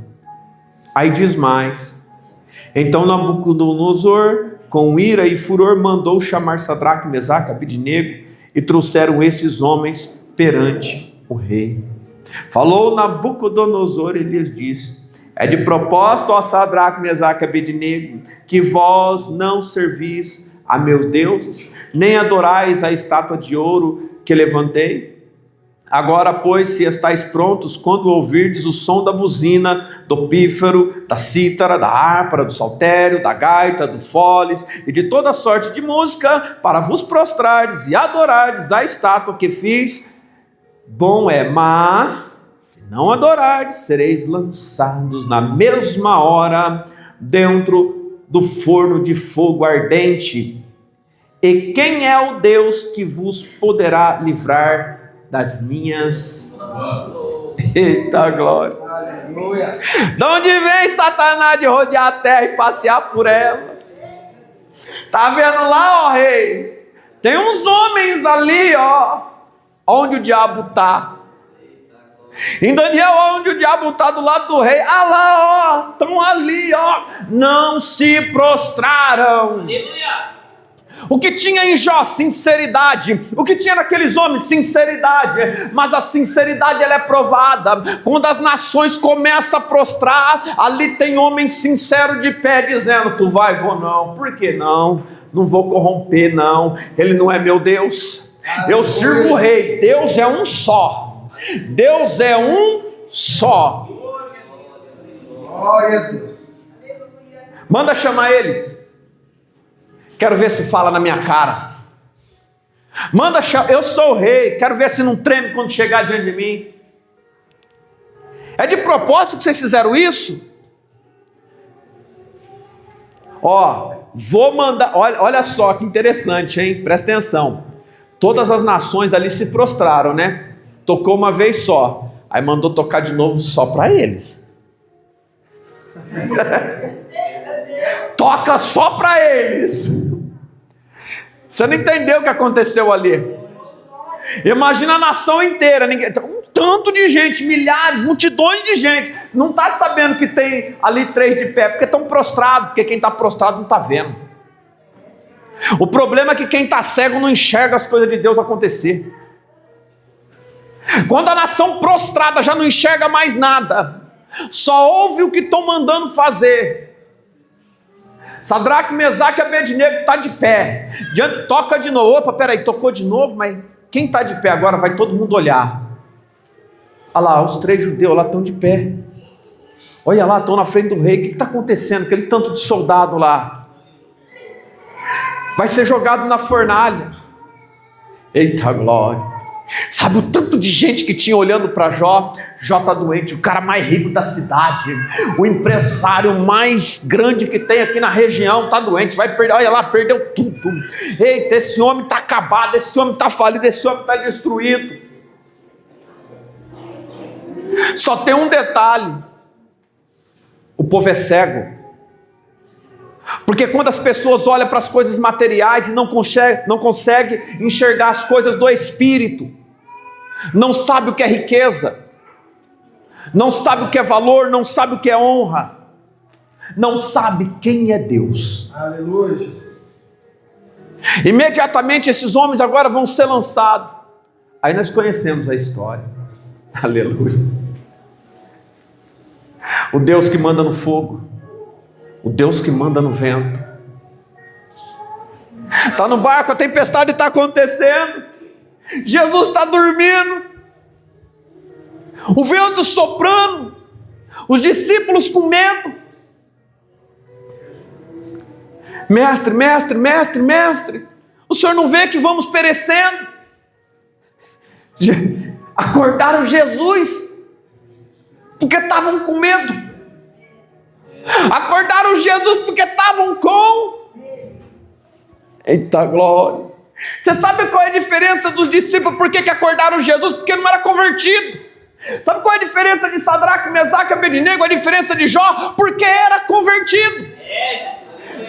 Aí diz mais: então Nabucodonosor, com ira e furor, mandou chamar Sadraque, Mesaque, Abednego, e trouxeram esses homens perante o rei. Falou Nabucodonosor e lhes disse: é de propósito, ó Sadraque, Mesaque, Abednego, que vós não servis a meus deuses, nem adorais a estátua de ouro que levantei? Agora, pois, se estáis prontos, quando ouvirdes o som da buzina, do pífaro, da cítara, da harpa, do saltério, da gaita, do foles e de toda sorte de música, para vos prostrardes e adorardes a estátua que fiz, bom é, mas se não adorardes, sereis lançados na mesma hora dentro do forno de fogo ardente. E quem é o Deus que vos poderá livrar das minhas... Eita glória! Aleluia! De onde vem Satanás de rodear a terra e passear por ela? Tá vendo lá, ó rei? Tem uns homens ali, ó, onde o diabo tá. Em Daniel, onde o diabo está do lado do rei, ah lá, ó, estão ali, ó, não se prostraram. Aleluia. O que tinha em Jó? Sinceridade. O que tinha naqueles homens? Sinceridade. Mas a sinceridade, ela é provada. Quando as nações começam a prostrar, ali tem homem sincero de pé dizendo: tu vai, vou não. Por que não? Não vou corromper, não. Ele não é meu Deus. Eu sirvo o rei. Deus é um só. Deus é um só. Glória a Deus. Manda chamar eles. Quero ver se fala na minha cara. Manda chamar. Eu sou o rei. Quero ver se não treme quando chegar diante de mim. É de propósito que vocês fizeram isso? Ó, vou mandar. Olha só que interessante, hein? Presta atenção. Todas as nações ali se prostraram, né? Tocou uma vez só. Aí mandou tocar de novo só para eles. Toca só para eles. Você não entendeu o que aconteceu ali? Imagina a nação inteira, um tanto de gente, milhares, multidões de gente, não está sabendo que tem ali 3 de pé, porque estão prostrados, porque quem está prostrado não está vendo. O problema é que quem está cego não enxerga as coisas de Deus acontecer. Quando a nação prostrada já não enxerga mais nada, só ouve o que estão mandando fazer. Sadraque, Mesaque e Abednego está de pé. Toca de novo. Opa, peraí, tocou de novo, mas quem está de pé agora vai todo mundo olhar. Olha lá, os 3 judeus lá estão de pé. Olha lá, estão na frente do rei. O que está acontecendo? Aquele tanto de soldado lá. Vai ser jogado na fornalha. Eita glória. Sabe o tanto de gente que tinha olhando para Jó? Jó está doente, o cara mais rico da cidade, o empresário mais grande que tem aqui na região está doente, vai perder, olha lá, perdeu tudo. Eita, esse homem está acabado, esse homem está falido, esse homem está destruído. Só tem um detalhe: o povo é cego. Porque quando as pessoas olham para as coisas materiais e não consegue enxergar as coisas do Espírito, não sabe o que é riqueza, não sabe o que é valor, não sabe o que é honra, não sabe quem é Deus. Aleluia. Imediatamente esses homens agora vão ser lançados. Aí nós conhecemos a história. Aleluia. O Deus que manda no fogo, o Deus que manda no vento. Está no barco, a tempestade está acontecendo, Jesus está dormindo, o vento soprando, os discípulos com medo. Mestre, mestre, mestre, mestre, o senhor não vê que vamos perecendo? Acordaram Jesus, porque estavam com medo. Acordaram Jesus porque estavam com... Eita glória. Você sabe qual é a diferença dos discípulos? Por que acordaram Jesus? Porque não era convertido. Sabe qual é a diferença de Sadraque, Mesaque e Abednego? A diferença de Jó? Porque era convertido.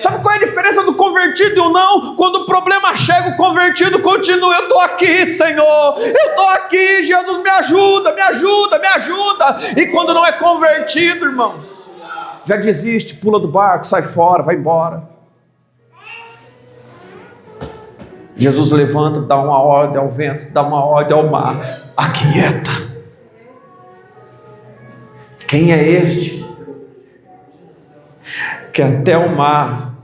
Sabe qual é a diferença do convertido e o não? Quando o problema chega, o convertido continua: eu estou aqui, Senhor, eu estou aqui, Jesus, me ajuda, me ajuda, me ajuda. E quando não é convertido, irmãos, já desiste, pula do barco, sai fora, vai embora. Jesus levanta, dá uma ordem ao vento, dá uma ordem ao mar: aquieta. Quem é este que até o mar...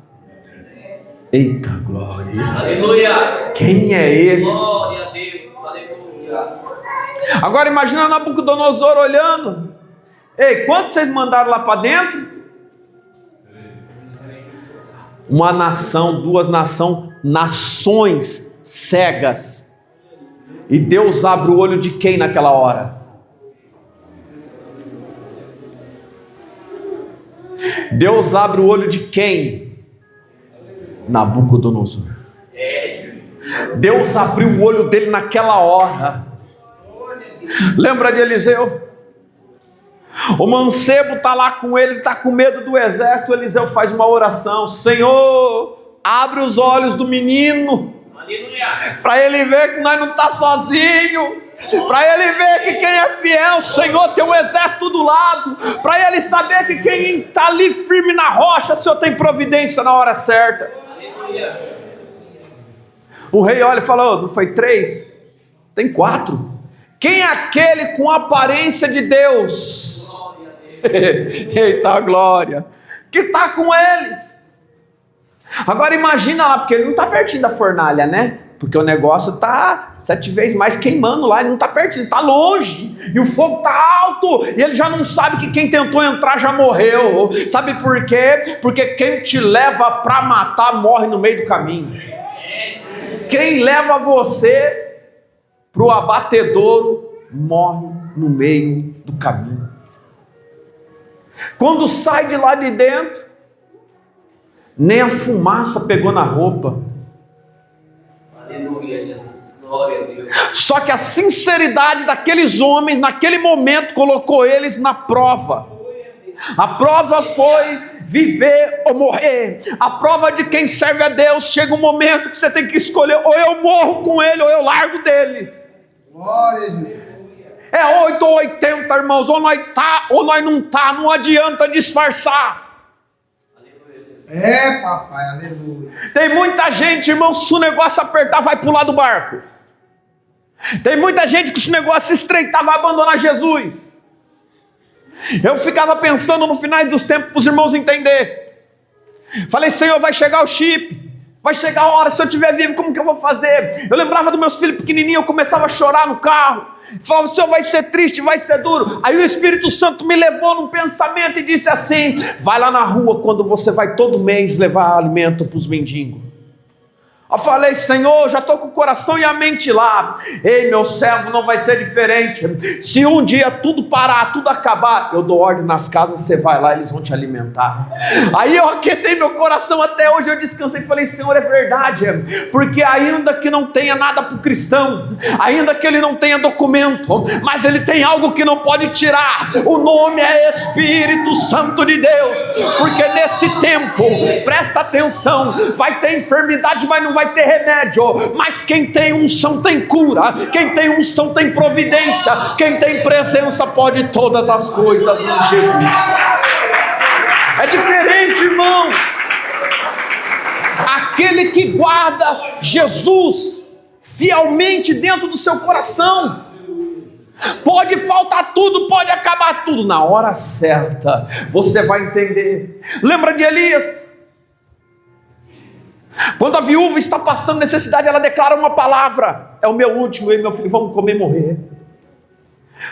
Eita glória. Aleluia. Quem é esse? Glória a Deus. Aleluia. Agora imagina Nabucodonosor olhando: ei, quantos vocês mandaram lá para dentro? Uma nação, duas nações cegas. E Deus abre o olho de quem naquela hora? Deus abre o olho de quem? Nabucodonosor. Deus abriu o olho dele naquela hora. Lembra de Eliseu? O mancebo está lá com ele, está com medo do exército. Eliseu faz uma oração: Senhor, abre os olhos do menino, para ele ver que nós não estamos sozinhos, para ele ver que quem é fiel, Senhor, tem um exército do lado, para ele saber que quem está ali firme na rocha, o Senhor tem providência na hora certa. O rei olha e fala: oh, não foi 3? Tem 4. Quem é aquele com aparência de Deus? Eita glória, que está com eles. Agora imagina lá, porque ele não está pertinho da fornalha, né? Porque o negócio está 7 vezes mais queimando lá. Ele não está pertinho, está longe, e o fogo está alto, e ele já não sabe que quem tentou entrar já morreu. Sabe por quê? Porque quem te leva para matar morre no meio do caminho. Quem leva você para o abatedouro morre no meio do caminho. Quando sai de lá de dentro, nem a fumaça pegou na roupa. Aleluia, Jesus. Glória a Deus. Só que a sinceridade daqueles homens naquele momento colocou eles na prova. A prova foi viver ou morrer. A prova de quem serve a Deus. Chega um momento que você tem que escolher: ou eu morro com ele, ou eu largo dele. Glória a Deus. É 8 ou 80, irmãos. Ou nós tá, ou nós não tá. Não adianta disfarçar. É, papai, aleluia. Tem muita gente, irmão, se o negócio apertar, vai pular do barco. Tem muita gente que se o negócio estreitar, vai abandonar Jesus. Eu ficava pensando no final dos tempos, para os irmãos entenderem. Falei: Senhor, vai chegar o chip. Vai chegar a hora, se eu estiver vivo, como que eu vou fazer? Eu lembrava dos meus filhos pequenininhos, eu começava a chorar no carro. Falava, o Senhor vai ser triste, vai ser duro. Aí o Espírito Santo me levou num pensamento e disse assim: vai lá na rua quando você vai todo mês levar alimento para os mendigos. Eu falei, Senhor, já estou com o coração e a mente lá. Ei, meu servo, não vai ser diferente. Se um dia tudo parar, tudo acabar, eu dou ordem nas casas, você vai lá, eles vão te alimentar. Aí eu aquietei meu coração, até hoje eu descansei e falei, Senhor, é verdade. Porque ainda que não tenha nada para o cristão, ainda que ele não tenha documento, mas ele tem algo que não pode tirar. O nome é Espírito Santo de Deus. Porque nesse tempo, presta atenção, vai ter enfermidade, mas não vai ter remédio, mas quem tem unção tem cura, quem tem unção tem providência, quem tem presença pode todas as coisas em Jesus. É diferente, irmão. Aquele que guarda Jesus fielmente dentro do seu coração, pode faltar tudo, pode acabar tudo, na hora certa você vai entender. Lembra de Elias? Quando a viúva está passando necessidade, ela declara uma palavra: é o meu último, eu e meu filho vamos comer e morrer.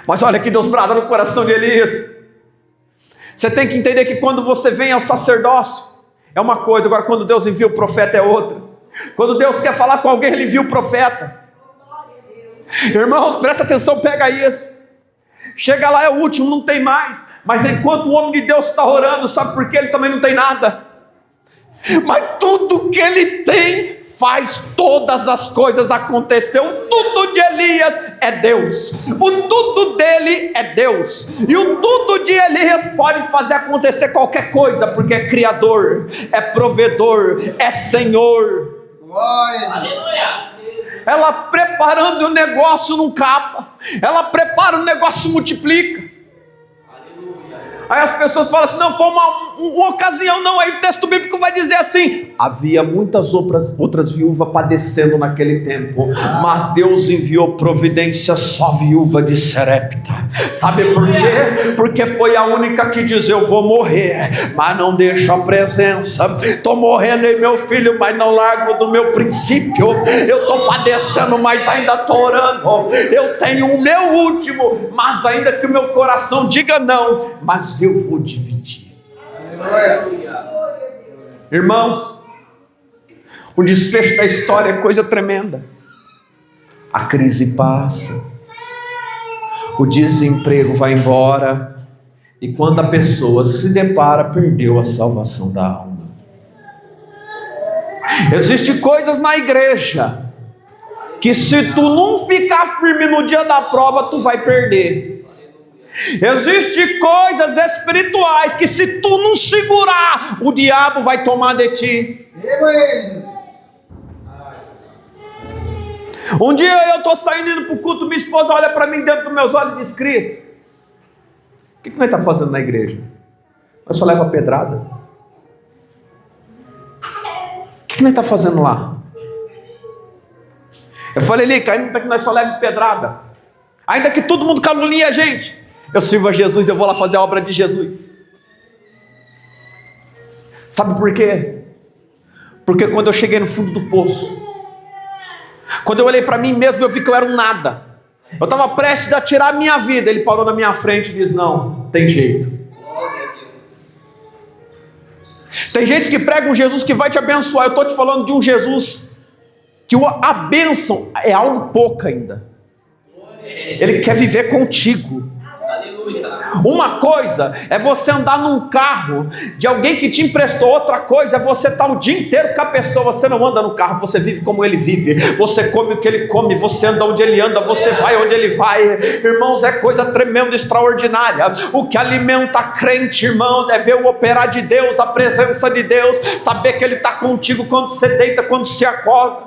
Mas olha que Deus brada no coração de Elias. Você tem que entender que quando você vem ao sacerdócio é uma coisa, agora quando Deus envia o profeta é outra. Quando Deus quer falar com alguém, Ele envia o profeta. Irmãos, presta atenção, pega isso. Chega lá, é o último, não tem mais. Mas enquanto o homem de Deus está orando, sabe por quê? Ele também não tem nada. Mas tudo que ele tem faz todas as coisas acontecer. O tudo de Elias é Deus, o tudo dele é Deus, e o tudo de Elias pode fazer acontecer qualquer coisa, porque é criador, é provedor, é Senhor. Glória. Aleluia. Ela preparando o negócio não capa, ela prepara o negócio multiplica. Aí as pessoas falam assim, não, foi uma ocasião, não. Aí o texto bíblico vai dizer assim: havia muitas outras viúvas padecendo naquele tempo, mas Deus enviou providência só viúva de Sarepta. Sabe por quê? Porque foi a única que diz, eu vou morrer, mas não deixo a presença. Estou morrendo em meu filho, mas não largo do meu princípio. Eu estou padecendo, mas ainda estou orando. Eu tenho o meu último, mas ainda que o meu coração diga não, mas eu vou dividir. Aleluia. Irmãos, o desfecho da história é coisa tremenda. A crise passa, o desemprego vai embora, e quando a pessoa se depara, perdeu a salvação da alma. Existem coisas na igreja que se tu não ficar firme no dia da prova, tu vai perder. Existem coisas espirituais que se tu não segurar, o diabo vai tomar de ti. Um dia eu estou saindo indo para o culto, minha esposa olha para mim dentro dos meus olhos e diz, Cris, o que nós estamos fazendo na igreja? Nós só leva pedrada? O que nós estamos fazendo lá? Eu falei, Lica, ainda que nós só leve pedrada, ainda que todo mundo calunie a gente, eu sirvo a Jesus, eu vou lá fazer a obra de Jesus. Sabe por quê? Porque quando eu cheguei no fundo do poço, quando eu olhei para mim mesmo, eu vi que eu era um nada. Eu estava prestes a tirar a minha vida. Ele parou na minha frente e disse, não, tem jeito. Tem gente que prega um Jesus que vai te abençoar. Eu estou te falando de um Jesus que a bênção é algo pouco ainda. Ele quer viver contigo. Uma coisa é você andar num carro de alguém que te emprestou, outra coisa é você estar o dia inteiro com a pessoa. Você não anda no carro, você vive como ele vive, você come o que ele come, você anda onde ele anda, você vai onde ele vai. Irmãos, é coisa tremenda, extraordinária. O que alimenta a crente, irmãos, é ver o operar de Deus, a presença de Deus, saber que ele está contigo quando você deita, quando você acorda.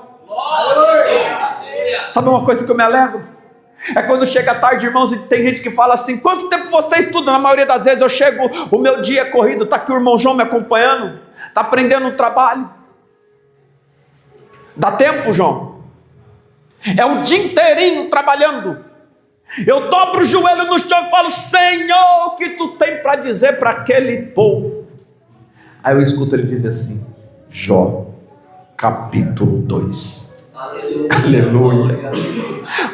Sabe uma coisa que eu me alegro? É quando chega tarde, irmãos, e tem gente que fala assim, quanto tempo você estuda? Na maioria das vezes eu chego, o meu dia é corrido, está aqui o irmão João me acompanhando, está aprendendo o trabalho. Dá tempo, João? É o dia inteirinho trabalhando. Eu dobro o joelho no chão e falo, Senhor, o que tu tem para dizer para aquele povo? Aí eu escuto ele dizer assim, Jó, capítulo 2. Aleluia. Aleluia.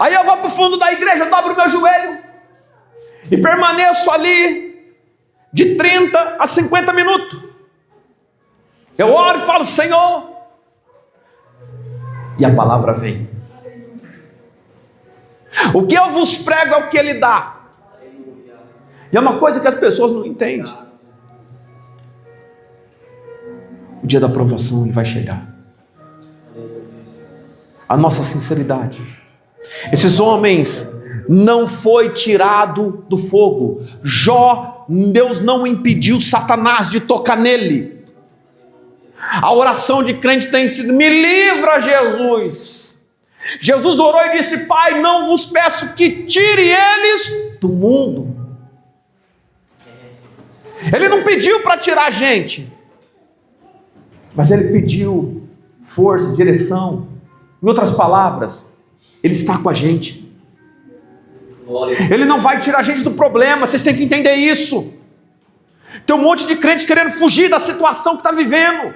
Aí eu vou para o fundo da igreja, dobro o meu joelho e permaneço ali de 30 a 50 minutos. Eu oro e falo: Senhor, e a palavra vem. O que eu vos prego é o que Ele dá. E é uma coisa que as pessoas não entendem. O dia da aprovação ele vai chegar. A nossa sinceridade. Esses homens não foi tirado do fogo. Deus não impediu Satanás de tocar nele. A oração de crente tem sido: me livra, Jesus. Jesus orou e disse: Pai, não vos peço que tire eles do mundo. Ele não pediu para tirar a gente, mas ele pediu força, direção. Em outras palavras, Ele está com a gente. Ele não vai tirar a gente do problema, vocês têm que entender isso. Tem um monte de crente querendo fugir da situação que está vivendo.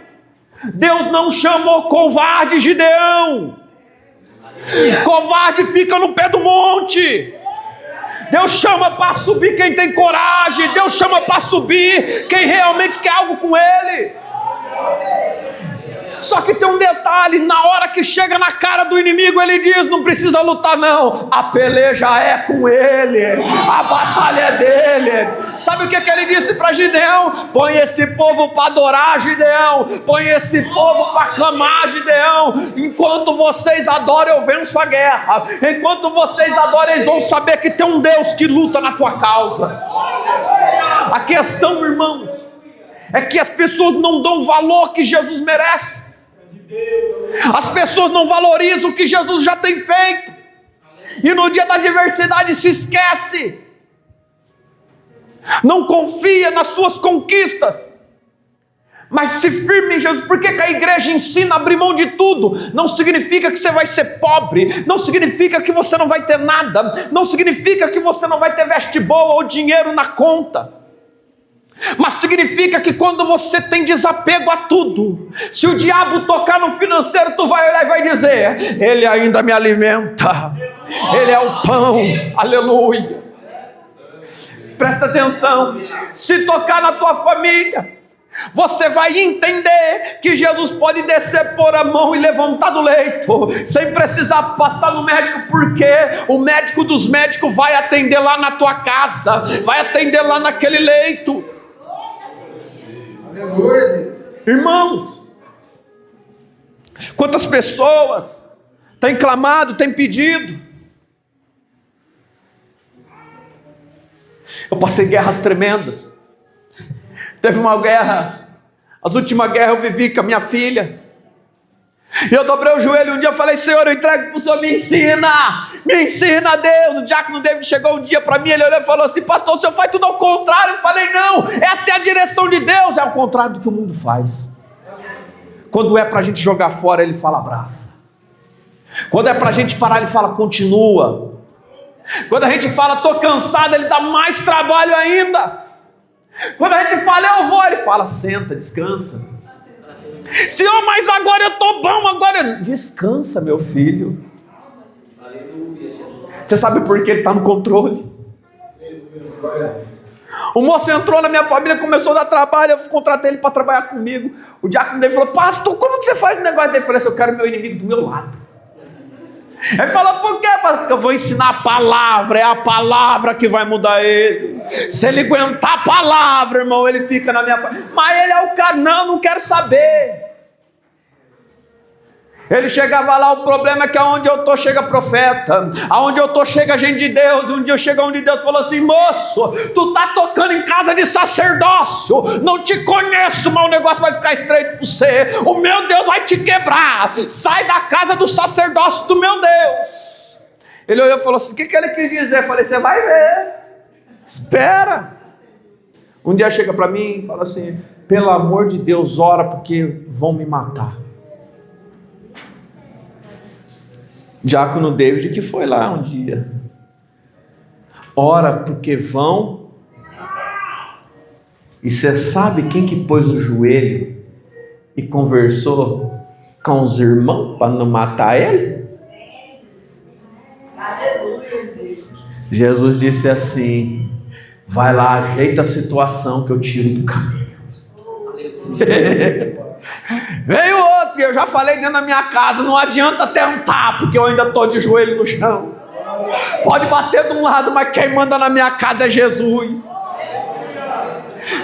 Deus não chamou covarde Gideão. Covarde fica no pé do monte. Deus chama para subir quem tem coragem. Deus chama para subir quem realmente quer algo com Ele. Só que tem um detalhe: na hora que chega na cara do inimigo, ele diz: não precisa lutar não, a peleja é com ele, a batalha é dele. Sabe o que ele disse para Gideão? Põe esse povo para adorar, Gideão. Põe esse povo para clamar, Gideão. Enquanto vocês adoram, eu venço a guerra. Enquanto vocês adoram, eles vão saber que tem um Deus que luta na tua causa. A questão, irmãos, é que as pessoas não dão o valor que Jesus merece. As pessoas não valorizam o que Jesus já tem feito, e no dia da adversidade se esquece, não confia nas suas conquistas, mas se firme em Jesus. Por que a igreja ensina a abrir mão de tudo? Não significa que você vai ser pobre, não significa que você não vai ter nada, não significa que você não vai ter veste boa ou dinheiro na conta, mas significa que quando você tem desapego a tudo, se o diabo tocar no financeiro, tu vai olhar e vai dizer: Ele ainda me alimenta, Ele é o pão. Aleluia. Presta atenção. Se tocar na tua família, você vai entender que Jesus pode descer, pôr a mão e levantar do leito, sem precisar passar no médico, porque o médico dos médicos vai atender lá na tua casa, vai atender lá naquele leito. Aleluia. Irmãos, quantas pessoas têm clamado, têm pedido? Eu passei guerras tremendas. Teve uma guerra, as últimas guerras eu vivi com a minha filha. E eu dobrei o joelho um dia e falei: Senhor, eu entrego para o Senhor, me ensina, Deus. O diácono David chegou um dia para mim, ele olhou e falou assim: pastor, o senhor faz tudo ao contrário. Eu falei: não, essa é a direção de Deus, é ao contrário do que o mundo faz. Quando é para a gente jogar fora, ele fala: abraça. Quando é para a gente parar, ele fala: continua. Quando a gente fala: estou cansado, ele dá mais trabalho ainda. Quando a gente fala: eu vou, ele fala: senta, descansa. Senhor, mas agora eu estou bom, agora... Descansa, meu filho. Você sabe por que ele está no controle? O moço entrou na minha família, começou a dar trabalho, eu contratei ele para trabalhar comigo. O diácono dele falou: pastor, como que você faz o negócio dele? Eu falei assim: eu quero meu inimigo do meu lado. Ele falou: por quê? Porque eu vou ensinar a palavra, é a palavra que vai mudar ele. Se ele aguentar a palavra, irmão, ele fica na minha família. Mas ele é o cara: não quero saber. Ele chegava lá, o problema é que aonde eu estou chega profeta, aonde eu estou chega gente de Deus. Um dia eu cheguei onde Deus falou assim: moço, tu está tocando em casa de sacerdócio, não te conheço, mas o negócio vai ficar estreito para você, o meu Deus vai te quebrar, sai da casa do sacerdócio do meu Deus. Ele olhou e falou assim: o que ele quis dizer? Eu falei: você vai ver, espera. Um dia chega para mim e fala assim: pelo amor de Deus, ora, porque vão me matar. Diácono David que foi lá um dia: ora porque vão. E você sabe quem que pôs o joelho e conversou com os irmãos para não matar ele? Jesus disse assim: vai lá, ajeita a situação que eu tiro do caminho. Veio outro, e eu já falei dentro da minha casa, não adianta tentar, porque eu ainda estou de joelho no chão. Pode bater de um lado, mas quem manda na minha casa é Jesus.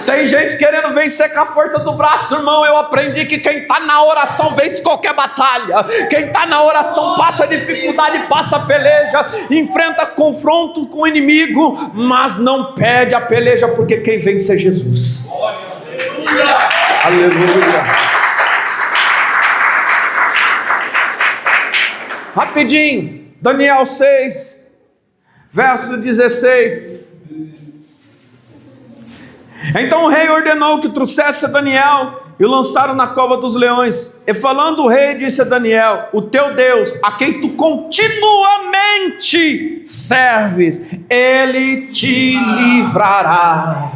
Tem gente querendo vencer com a força do braço, irmão. Eu aprendi que quem está na oração vence qualquer batalha. Quem está na oração passa dificuldade, passa peleja, enfrenta confronto com o inimigo, mas não perde a peleja, porque quem vence é Jesus. Aleluia. Rapidinho, Daniel 6, verso 16. Então o rei ordenou que trouxesse a Daniel e o lançaram na cova dos leões. E falando o rei, disse a Daniel: o teu Deus, a quem tu continuamente serves, ele te livrará.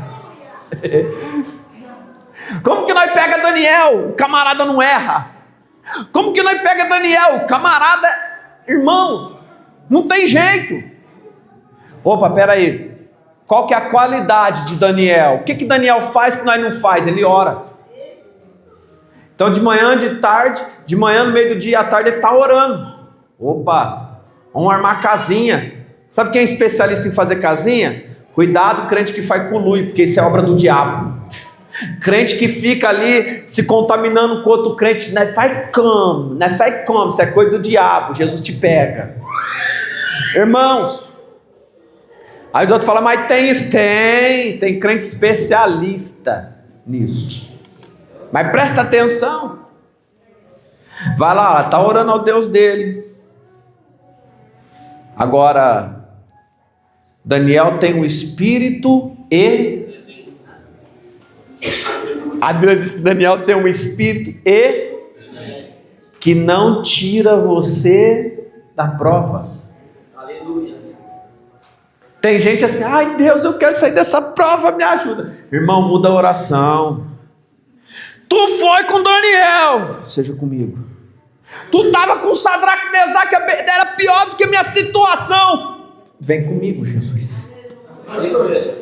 Como que nós pega Daniel? O camarada não erra. Como que nós pega Daniel? O camarada, irmãos, não tem jeito. Opa, peraí. Qual que é a qualidade de Daniel? O que que Daniel faz que nós não faz? Ele ora. Então de manhã, de tarde, de manhã no meio do dia, à tarde ele está orando. Opa, vamos armar casinha. Sabe quem é especialista em fazer casinha? Cuidado, crente que faz coluio, porque isso é obra do diabo. Crente que fica ali se contaminando com outro crente, não faz como, isso é coisa do diabo, Jesus te pega. Irmãos, aí os outros falam, mas tem isso, tem crente especialista nisso. Mas presta atenção. Vai lá, está orando ao Deus dele. Agora, Daniel tem um espírito e... A Bíblia diz que Daniel tem um espírito e... que não tira você da prova. Aleluia. Tem gente assim, ai Deus, eu quero sair dessa prova, me ajuda. Irmão, muda a oração. Tu foi com Daniel, seja comigo. Tu estava com Sadraque, Mesaque, era pior do que a minha situação. Vem comigo, Jesus. Aleluia.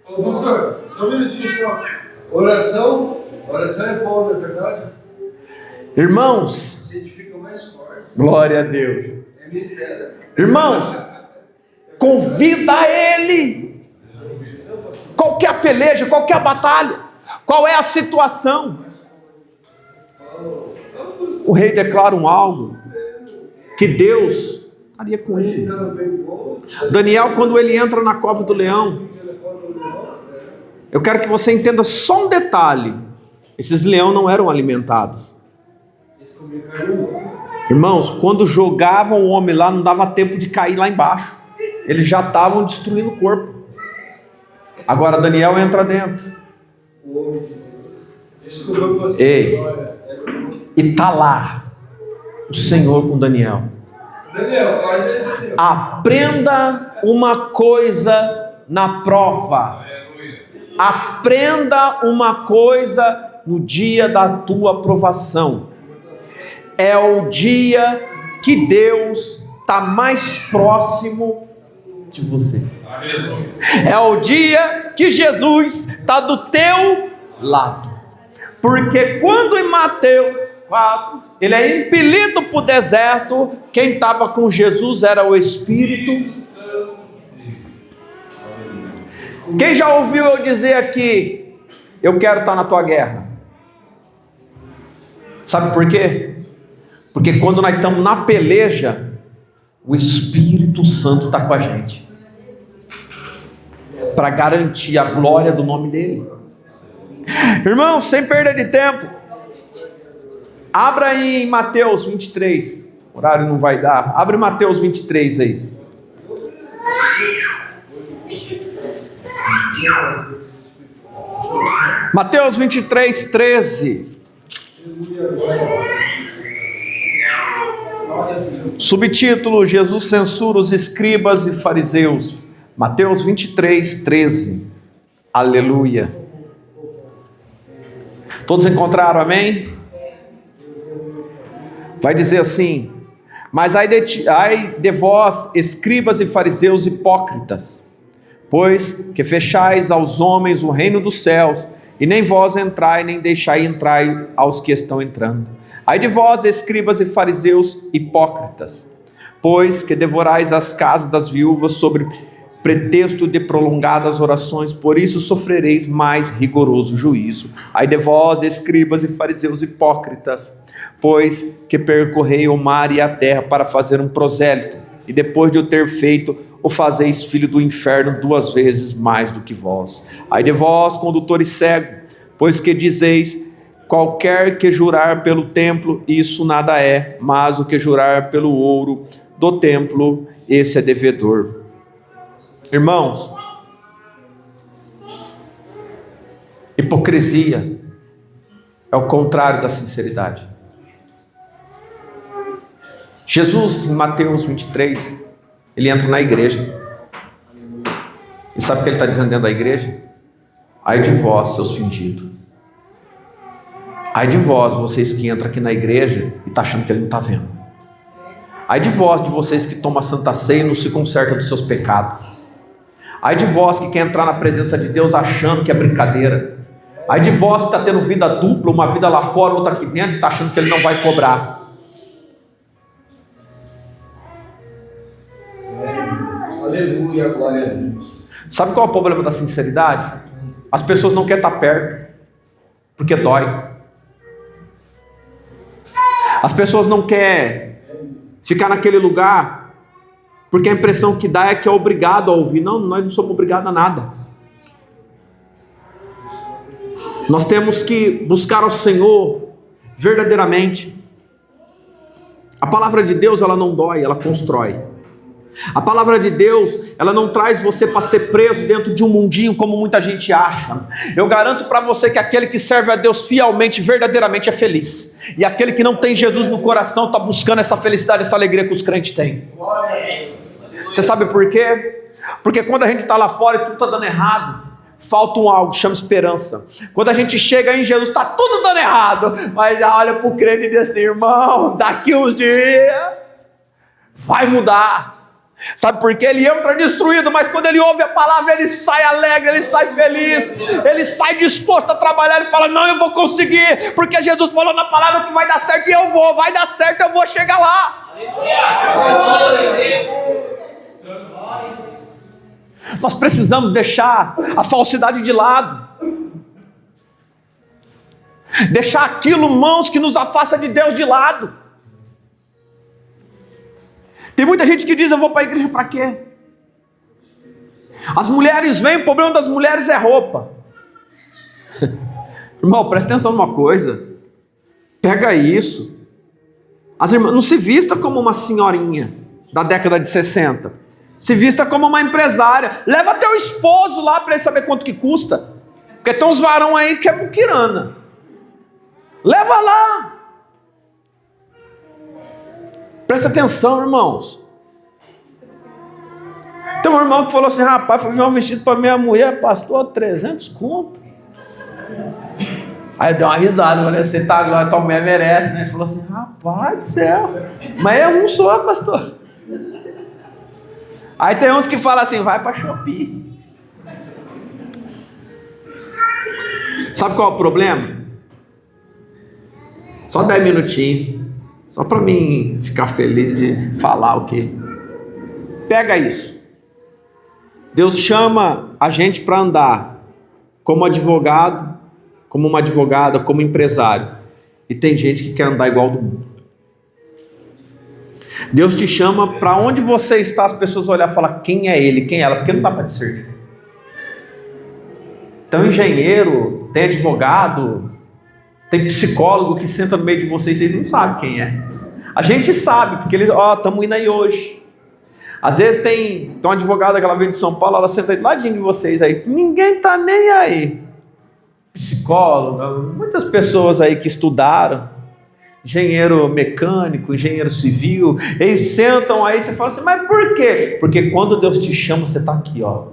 Ô, pastor, só um minutinho só. Oração é bom, não é verdade? Irmãos, Você edifica mais forte. glória a Deus. É mistério. Irmãos, convida ele. Qual que é a peleja, qual que é a batalha, qual é a situação? O rei declara um algo que Deus estaria com ele. Daniel, quando ele entra na cova do leão, eu quero que você entenda só um detalhe: esses leões não eram alimentados. Irmãos, quando jogavam o homem lá, não dava tempo de cair lá embaixo. Eles já estavam destruindo o corpo. Agora Daniel entra dentro. Ei, e está lá o Senhor com Daniel. Aprenda uma coisa na prova. Aprenda uma coisa no dia da tua provação. É o dia que Deus está mais próximo de você. É o dia que Jesus está do teu lado. Porque quando em Mateus 4, ele é impelido para o deserto, quem estava com Jesus era o Espírito Santo. Quem já ouviu eu dizer aqui, eu quero estar na tua guerra? Sabe por quê? Porque quando nós estamos na peleja, o Espírito Santo está com a gente, para garantir a glória do nome dele. Irmão, sem perda de tempo, abra aí em Mateus 23, o horário não vai dar, abre Mateus 23 aí. Mateus 23, 13. Subtítulo: Jesus censura os escribas e fariseus. Mateus 23, 13. Aleluia. Todos encontraram, amém? Vai dizer assim: mas ai de vós, escribas e fariseus hipócritas, pois que fechais aos homens o reino dos céus, e nem vós entrai, nem deixai entrar aos que estão entrando. Ai de vós, escribas e fariseus hipócritas, pois que devorais as casas das viúvas sobre pretexto de prolongadas orações, por isso sofrereis mais rigoroso juízo. Ai de vós, escribas e fariseus hipócritas, pois que percorrei o mar e a terra para fazer um prosélito, e depois de o ter feito, o fazeis filho do inferno 2 vezes mais do que vós. Ai de vós, condutores cegos, pois que dizeis: qualquer que jurar pelo templo, isso nada é, mas o que jurar pelo ouro do templo, esse é devedor. Irmãos, hipocrisia é o contrário da sinceridade. Jesus, em Mateus 23, ele entra na igreja. E sabe o que ele está dizendo dentro da igreja? Ai de vós, seus fingidos. Ai de vós, vocês que entram aqui na igreja e estão achando que ele não está vendo. Ai de vós, de vocês que tomam a Santa Ceia e não se consertam dos seus pecados. Ai de vós que quer entrar na presença de Deus achando que é brincadeira. Ai de vós que está tendo vida dupla, uma vida lá fora, outra aqui dentro, e está achando que ele não vai cobrar. Aleluia, glória a Deus. Sabe qual é o problema da sinceridade? As pessoas não querem estar perto, porque dói. As pessoas não querem ficar naquele lugar, porque a impressão que dá é que é obrigado a ouvir. Não, nós não somos obrigados a nada. Nós temos que buscar ao Senhor verdadeiramente. A palavra de Deus, ela não dói, ela constrói. A palavra de Deus, ela não traz você para ser preso dentro de um mundinho como muita gente acha. Eu garanto para você que aquele que serve a Deus fielmente, verdadeiramente é feliz. E aquele que não tem Jesus no coração está buscando essa felicidade, essa alegria que os crentes têm. Você sabe por quê? Porque quando a gente está lá fora e tudo está dando errado, falta algo, chama esperança. Quando a gente chega em Jesus, está tudo dando errado, mas olha para o crente e diz assim: irmão, daqui uns dias vai mudar. Sabe por quê? Ele entra destruído, mas quando ele ouve a palavra, ele sai alegre, ele sai feliz, ele sai disposto a trabalhar. Ele fala: não, eu vou conseguir, porque Jesus falou na palavra que vai dar certo, e eu vou, vai dar certo, eu vou chegar lá. Nós precisamos deixar a falsidade de lado, deixar aquilo, mãos, que nos afasta de Deus de lado. Tem muita gente que diz: eu vou para a igreja para quê? As mulheres vêm, o problema das mulheres é roupa. Irmão, presta atenção numa coisa, pega isso. As irmãs, não se vista como uma senhorinha da década de 60, se vista como uma empresária. Leva teu esposo lá para ele saber quanto que custa, porque tem uns varão aí que é muquirana. Leva lá. Presta atenção, irmãos. Tem um irmão que falou assim: rapaz, fui ver um vestido para minha mulher, pastor, 300 conto. Aí deu uma risada, falei: você tá agora, tua mulher merece, né? Ele falou assim: rapaz do céu, mas é um só, pastor. Aí tem uns que falam assim: vai para Shopee. Sabe qual é o problema? Só 10 minutinhos. Só para mim ficar feliz de falar o que. Pega isso. Deus chama a gente para andar como advogado, como uma advogada, como empresário. E tem gente que quer andar igual do mundo. Deus te chama para onde você está, as pessoas olhar e falar: quem é ele, quem é ela, porque não dá para discernir. Tem engenheiro, tem advogado, tem psicólogo que senta no meio de vocês não sabem quem é. A gente sabe, porque eles, estamos indo aí hoje. Às vezes tem uma advogada que ela vem de São Paulo, ela senta aí do ladinho de vocês aí, ninguém está nem aí. Psicólogo, muitas pessoas aí que estudaram, engenheiro mecânico, engenheiro civil, eles sentam aí, você fala assim: mas por quê? Porque quando Deus te chama, você está aqui, ó.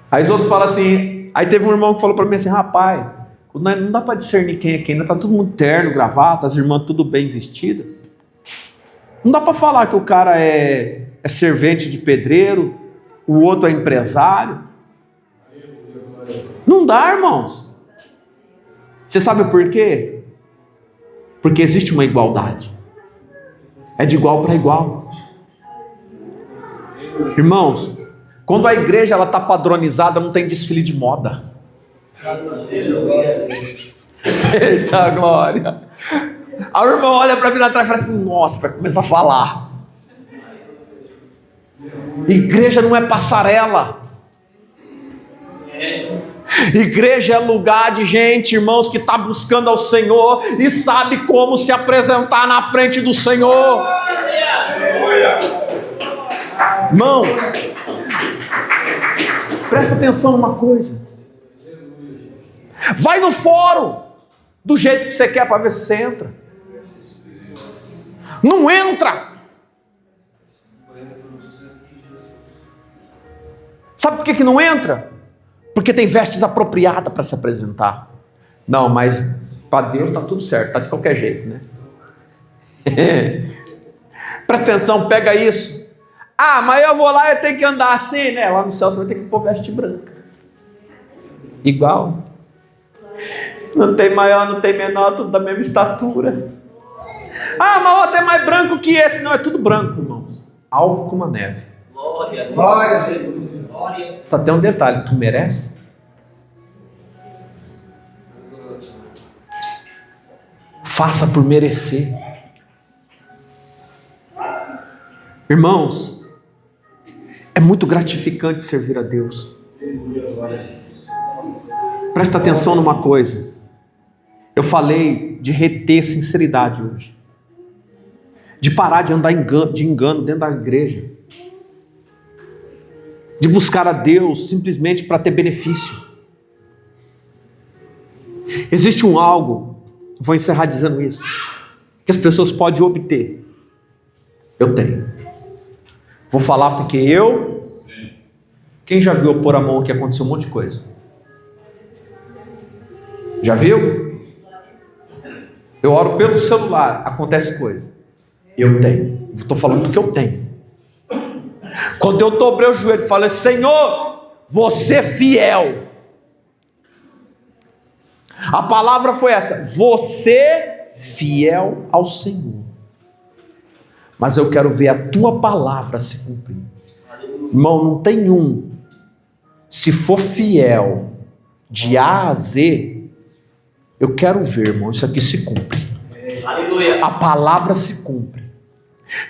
Aí os outros falam assim. Aí teve um irmão que falou para mim assim: rapaz, Não dá para discernir quem é quem. Ainda está todo mundo terno, gravata, as irmãs tudo bem vestidas. Não dá para falar que o cara é servente de pedreiro, o outro é empresário. Não dá, irmãos. Você sabe por quê? Porque existe uma igualdade. É de igual para igual. Irmãos, quando a igreja está padronizada, não tem desfile de moda. Eita glória. A irmã olha para mim lá atrás e fala assim: nossa, vai começar a falar. Igreja não é passarela. Igreja é lugar de gente, irmãos, que está buscando ao Senhor e sabe como se apresentar na frente do Senhor. Irmãos, presta atenção numa coisa. Vai no fórum do jeito que você quer para ver se você entra. Não entra. Sabe por que não entra? Porque tem vestes apropriadas para se apresentar. Não, mas para Deus está tudo certo, está de qualquer jeito, né? Presta atenção, pega isso. Ah, mas eu vou lá e tenho que andar assim, né? Lá no céu você vai ter que pôr veste branca. Igual. Não tem maior, não tem menor, tudo da mesma estatura. Ah, mas o outro é mais branco que esse. Não, é tudo branco, irmãos. Alvo como a neve. Glória a Deus. Só tem um detalhe, tu merece? Faça por merecer. Irmãos, é muito gratificante servir a Deus. Presta atenção numa coisa. Eu falei de reter sinceridade hoje. De parar de andar de engano dentro da igreja. De buscar a Deus simplesmente para ter benefício. Existe um algo, vou encerrar dizendo isso, que as pessoas podem obter. Eu tenho. Vou falar porque quem já viu eu pôr a mão aqui, aconteceu um monte de coisa. Já viu? Eu oro pelo celular, acontece coisa. Eu tenho. Estou falando do que eu tenho. Quando eu dobrei o joelho e falei: Senhor, você é fiel. A palavra foi essa: você fiel ao Senhor. Mas eu quero ver a tua palavra se cumprir. Irmão, não tem um. Se for fiel de A a Z, eu quero ver, irmão, isso aqui se cumpre. Aleluia. A palavra se cumpre.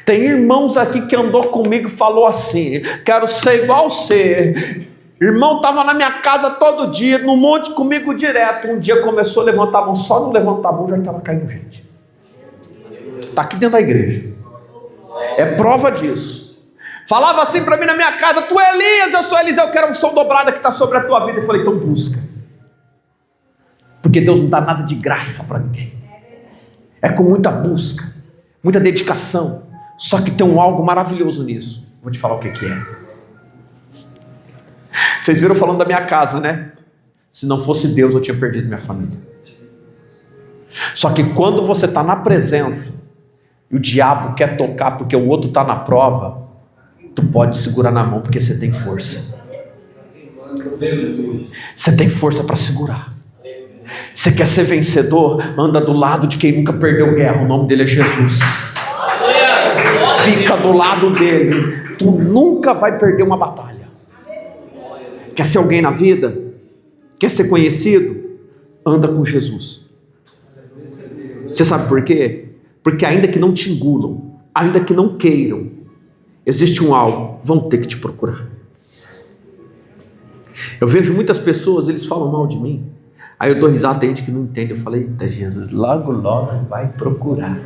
Tem irmãos aqui que andou comigo e falou assim: quero ser igual você. Irmão estava na minha casa todo dia, no monte comigo direto. Um dia começou a levantar a mão, só não levantar a mão já estava caindo gente. Está aqui dentro da igreja. É prova disso. Falava assim para mim na minha casa: tu é Elias, eu sou Elias, eu quero a unção dobrada que está sobre a tua vida. Eu falei: então busca. Porque Deus não dá nada de graça para ninguém. É com muita busca, muita dedicação. Só que tem algo maravilhoso nisso. Vou te falar o que é. Vocês viram falando da minha casa, né? Se não fosse Deus, eu tinha perdido minha família. Só que quando você está na presença e o diabo quer tocar porque o outro está na prova, tu pode segurar na mão porque você tem força. Você tem força para segurar. Você quer ser vencedor? Anda do lado de quem nunca perdeu guerra. O nome dele é Jesus. Fica do lado dele. Tu nunca vai perder uma batalha. Quer ser alguém na vida? Quer ser conhecido? Anda com Jesus. Você sabe por quê? Porque ainda que não te engulam, ainda que não queiram, existe um algo, vão ter que te procurar. Eu vejo muitas pessoas, eles falam mal de mim. Aí eu dou risada, tem gente que não entende. Eu falei: eita Jesus, logo vai procurar.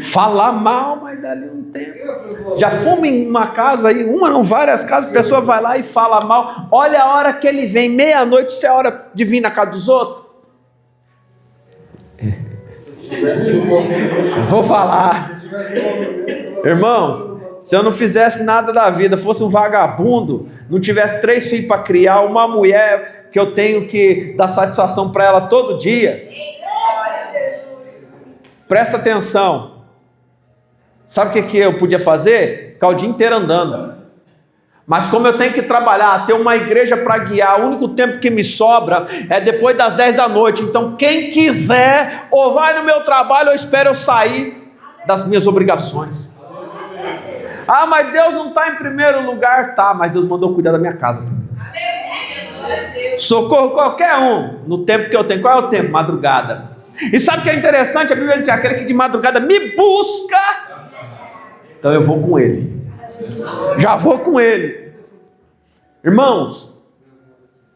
Falar mal, mas dali um tempo. Já fomos em uma casa aí, uma não, várias casas, a pessoa vai lá e fala mal. Olha a hora que ele vem, meia-noite, isso é a hora de vir na casa dos outros. Vou falar. Irmãos, Se eu não fizesse nada da vida, fosse um vagabundo, não tivesse 3 filhos para criar, uma mulher que eu tenho que dar satisfação para ela todo dia. Presta atenção. Sabe o que eu podia fazer? Ficar o dia inteiro andando. Mas como eu tenho que trabalhar, ter uma igreja para guiar, o único tempo que me sobra é depois das 10 da noite. Então quem quiser, ou vai no meu trabalho, ou espera eu sair das minhas obrigações. Ah, mas Deus não está em primeiro lugar. Tá, mas Deus mandou cuidar da minha casa. Socorro qualquer um, no tempo que eu tenho. Qual é o tempo? Madrugada. E sabe o que é interessante? A Bíblia diz, aquele que de madrugada me busca, então eu vou com ele. Já vou com ele. Irmãos,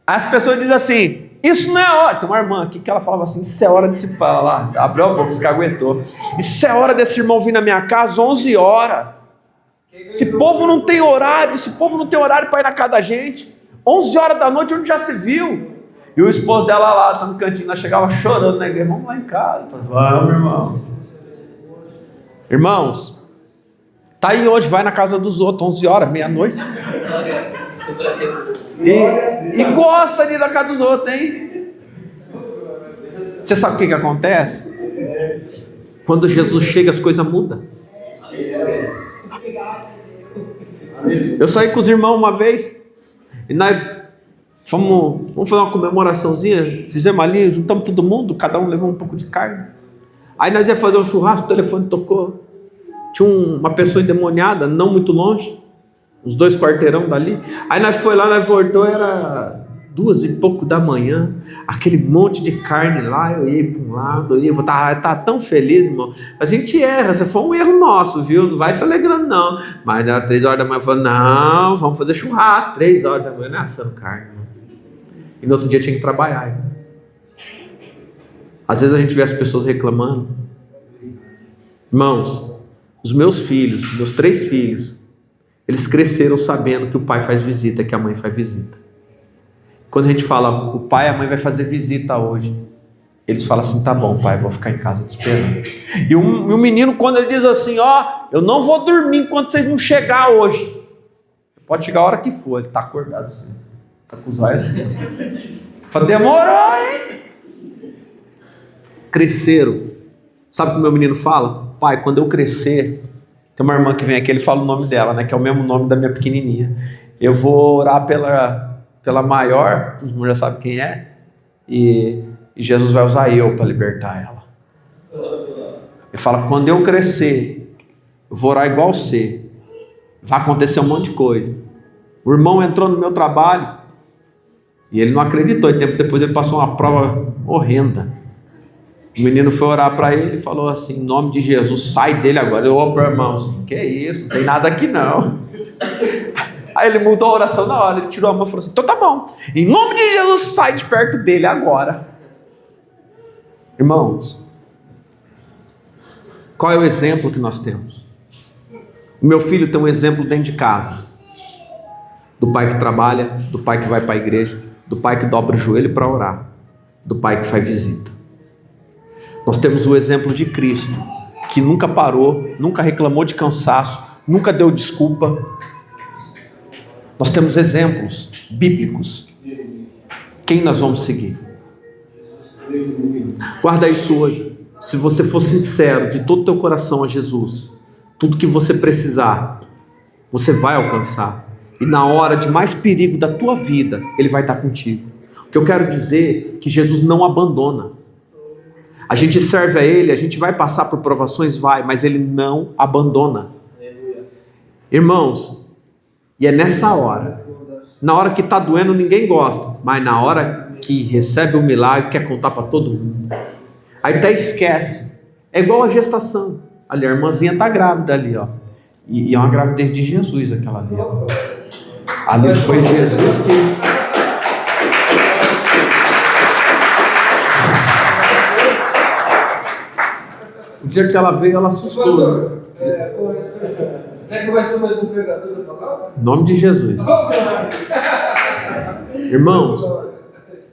as pessoas dizem assim, isso não é hora. Tem uma irmã aqui que ela falava assim, isso é hora de se falar. Abriu a boca, se caguetou. Isso é hora desse irmão vir na minha casa 11 horas. Esse povo não tem horário, para ir na casa da gente. 11 horas da noite, onde já se viu? E o esposo dela lá, tá no cantinho, ela chegava chorando na igreja, vamos lá em casa. Vamos, irmão. Irmãos, tá aí hoje, vai na casa dos outros, 11 horas, meia-noite. E gosta de ir na casa dos outros, hein? Você sabe o que acontece? Quando Jesus chega, as coisas mudam. Eu saí com os irmãos uma vez, e nós vamos fazer uma comemoraçãozinha, fizemos ali, juntamos todo mundo, cada um levou um pouco de carne. Aí nós ia fazer um churrasco, o telefone tocou. Tinha uma pessoa endemoniada, não muito longe, uns 2 quarteirão dali. Aí nós foi lá, nós voltou, era 2 e pouco da manhã, aquele monte de carne lá, eu ia para um lado, eu ia, tá tão feliz, irmão. A gente erra, se foi um erro nosso, viu? Não vai se alegrando não. Mas era 3 horas da manhã, eu falei, não, vamos fazer churrasco, 3 horas da manhã, não é assando carne, irmão. E no outro dia tinha que trabalhar, irmão. Às vezes a gente vê as pessoas reclamando. Irmãos, os meus filhos, meus 3 filhos, eles cresceram sabendo que o pai faz visita, que a mãe faz visita. Quando a gente fala, o pai e a mãe vai fazer visita hoje, eles falam assim, tá bom pai, vou ficar em casa te esperando. E o menino, quando ele diz assim, eu não vou dormir enquanto vocês não chegar hoje. Pode chegar a hora que for, ele tá acordado assim, tá com os olhos assim. Fala, demorou, hein? Cresceram. Sabe o que o meu menino fala? Pai, quando eu crescer, tem uma irmã que vem aqui, ele fala o nome dela, né, que é o mesmo nome da minha pequenininha. Eu vou orar pela maior, todo mundo já sabe quem é, e Jesus vai usar eu para libertar ela. Ele fala, quando eu crescer, eu vou orar igual você, vai acontecer um monte de coisa. O irmão entrou no meu trabalho, e ele não acreditou, e tempo depois ele passou uma prova horrenda. O menino foi orar para ele e falou assim, em nome de Jesus, sai dele agora. Eu olho para o irmão assim, que isso, não tem nada aqui não. Aí ele mudou a oração na hora, ele tirou a mão e falou assim, então tá bom, em nome de Jesus, sai de perto dele agora. Irmãos, qual é o exemplo que nós temos? O meu filho tem um exemplo dentro de casa, do pai que trabalha, do pai que vai para a igreja, do pai que dobra o joelho para orar, do pai que faz visita. Nós temos o exemplo de Cristo, que nunca parou, nunca reclamou de cansaço, nunca deu desculpa. Nós temos exemplos bíblicos. Quem nós vamos seguir? Guarda isso hoje. Se você for sincero de todo o teu coração a Jesus, tudo que você precisar, você vai alcançar. E na hora de mais perigo da tua vida, Ele vai estar contigo. O que eu quero dizer é que Jesus não abandona. A gente serve a Ele, a gente vai passar por provações, mas Ele não abandona. Irmãos, e é nessa hora, na hora que está doendo ninguém gosta, mas na hora que recebe o milagre, quer contar para todo mundo. Aí até esquece. É igual a gestação. Ali a irmãzinha está grávida ali, ó. E é uma gravidez de Jesus aquela ali, ó. Ali foi Jesus que... O dia que ela veio, ela assustou. Será que vai ser mais um pregador da palavra? Em nome de Jesus. Irmãos, o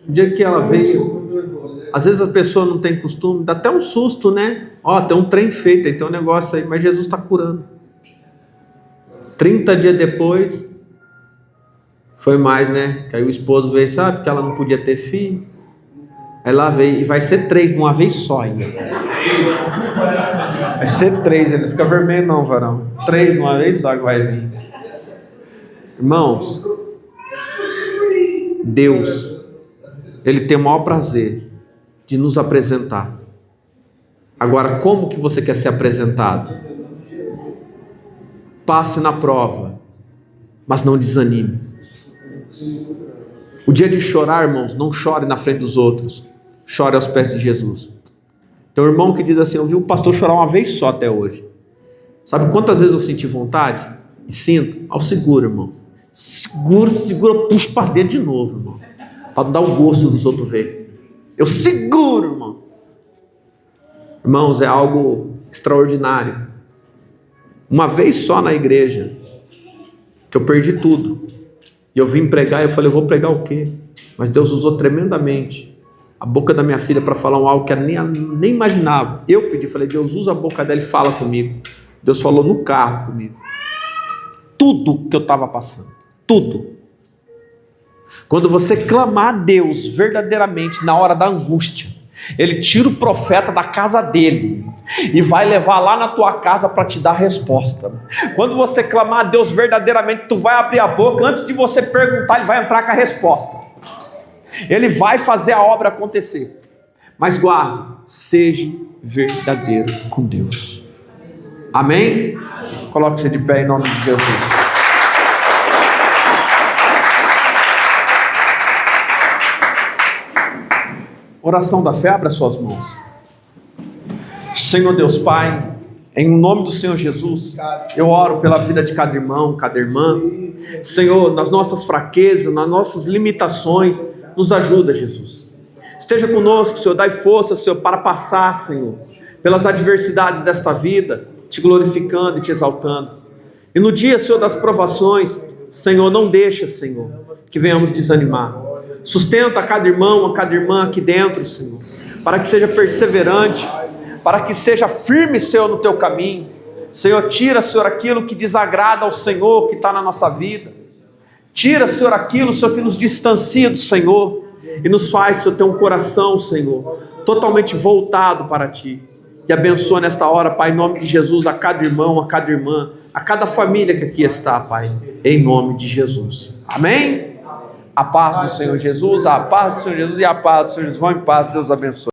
dia que ela veio, às vezes a pessoa não tem costume, dá até um susto, né? Tem um trem feito, aí tem um negócio aí, mas Jesus está curando. 30 dias depois, foi mais, né? Que aí o esposo veio, sabe, que ela não podia ter filho. Aí lá veio, e vai ser 3 de uma vez só ainda. Vai ser 3, ele não fica vermelho não, varão. 3 de uma vez só que vai vir. Irmãos, Deus, Ele tem o maior prazer de nos apresentar. Agora, como que você quer ser apresentado? Passe na prova, mas não desanime. O dia de chorar, irmãos, não chore na frente dos outros. Chore aos pés de Jesus. Tem um irmão que diz assim: eu vi o pastor chorar uma vez só até hoje. Sabe quantas vezes eu senti vontade? E sinto? Ao seguro, irmão. Segura, puxa para dentro de novo, irmão. Para não dar o gosto dos outros ver. Eu seguro, irmão. Irmãos, é algo extraordinário. Uma vez só na igreja, que eu perdi tudo. E eu vim pregar, e eu falei, eu vou pregar o quê? Mas Deus usou tremendamente a boca da minha filha para falar algo que ela nem imaginava. Eu pedi, falei, Deus, usa a boca dela e fala comigo. Deus falou no carro comigo. Tudo que eu estava passando. Tudo. Quando você clamar a Deus verdadeiramente na hora da angústia, Ele tira o profeta da casa dele e vai levar lá na tua casa para te dar a resposta. Quando você clamar a Deus verdadeiramente, tu vai abrir a boca, antes de você perguntar, Ele vai entrar com a resposta. Ele vai fazer a obra acontecer. Mas guarde, seja verdadeiro com Deus. Amém? Coloque-se de pé em nome de Jesus. Oração da fé, abra suas mãos. Senhor Deus Pai, em nome do Senhor Jesus, eu oro pela vida de cada irmão, cada irmã. Senhor, nas nossas fraquezas, nas nossas limitações, nos ajuda, Jesus. Esteja conosco, Senhor, dai força, Senhor, para passar, Senhor, pelas adversidades desta vida, te glorificando e te exaltando. E no dia, Senhor, das provações, Senhor, não deixa, Senhor, que venhamos desanimar. Sustenta a cada irmão, a cada irmã aqui dentro, Senhor, para que seja perseverante, para que seja firme, Senhor, no teu caminho. Senhor, tira, Senhor, aquilo que desagrada ao Senhor, que está na nossa vida. Tira, Senhor, aquilo, Senhor, que nos distancia do Senhor e nos faz, Senhor, ter um coração, Senhor, totalmente voltado para Ti. E abençoa nesta hora, Pai, em nome de Jesus, a cada irmão, a cada irmã, a cada família que aqui está, Pai, em nome de Jesus. Amém? A paz do Senhor Jesus, a paz do Senhor Jesus e a paz do Senhor Jesus. Vão em paz, Deus abençoe.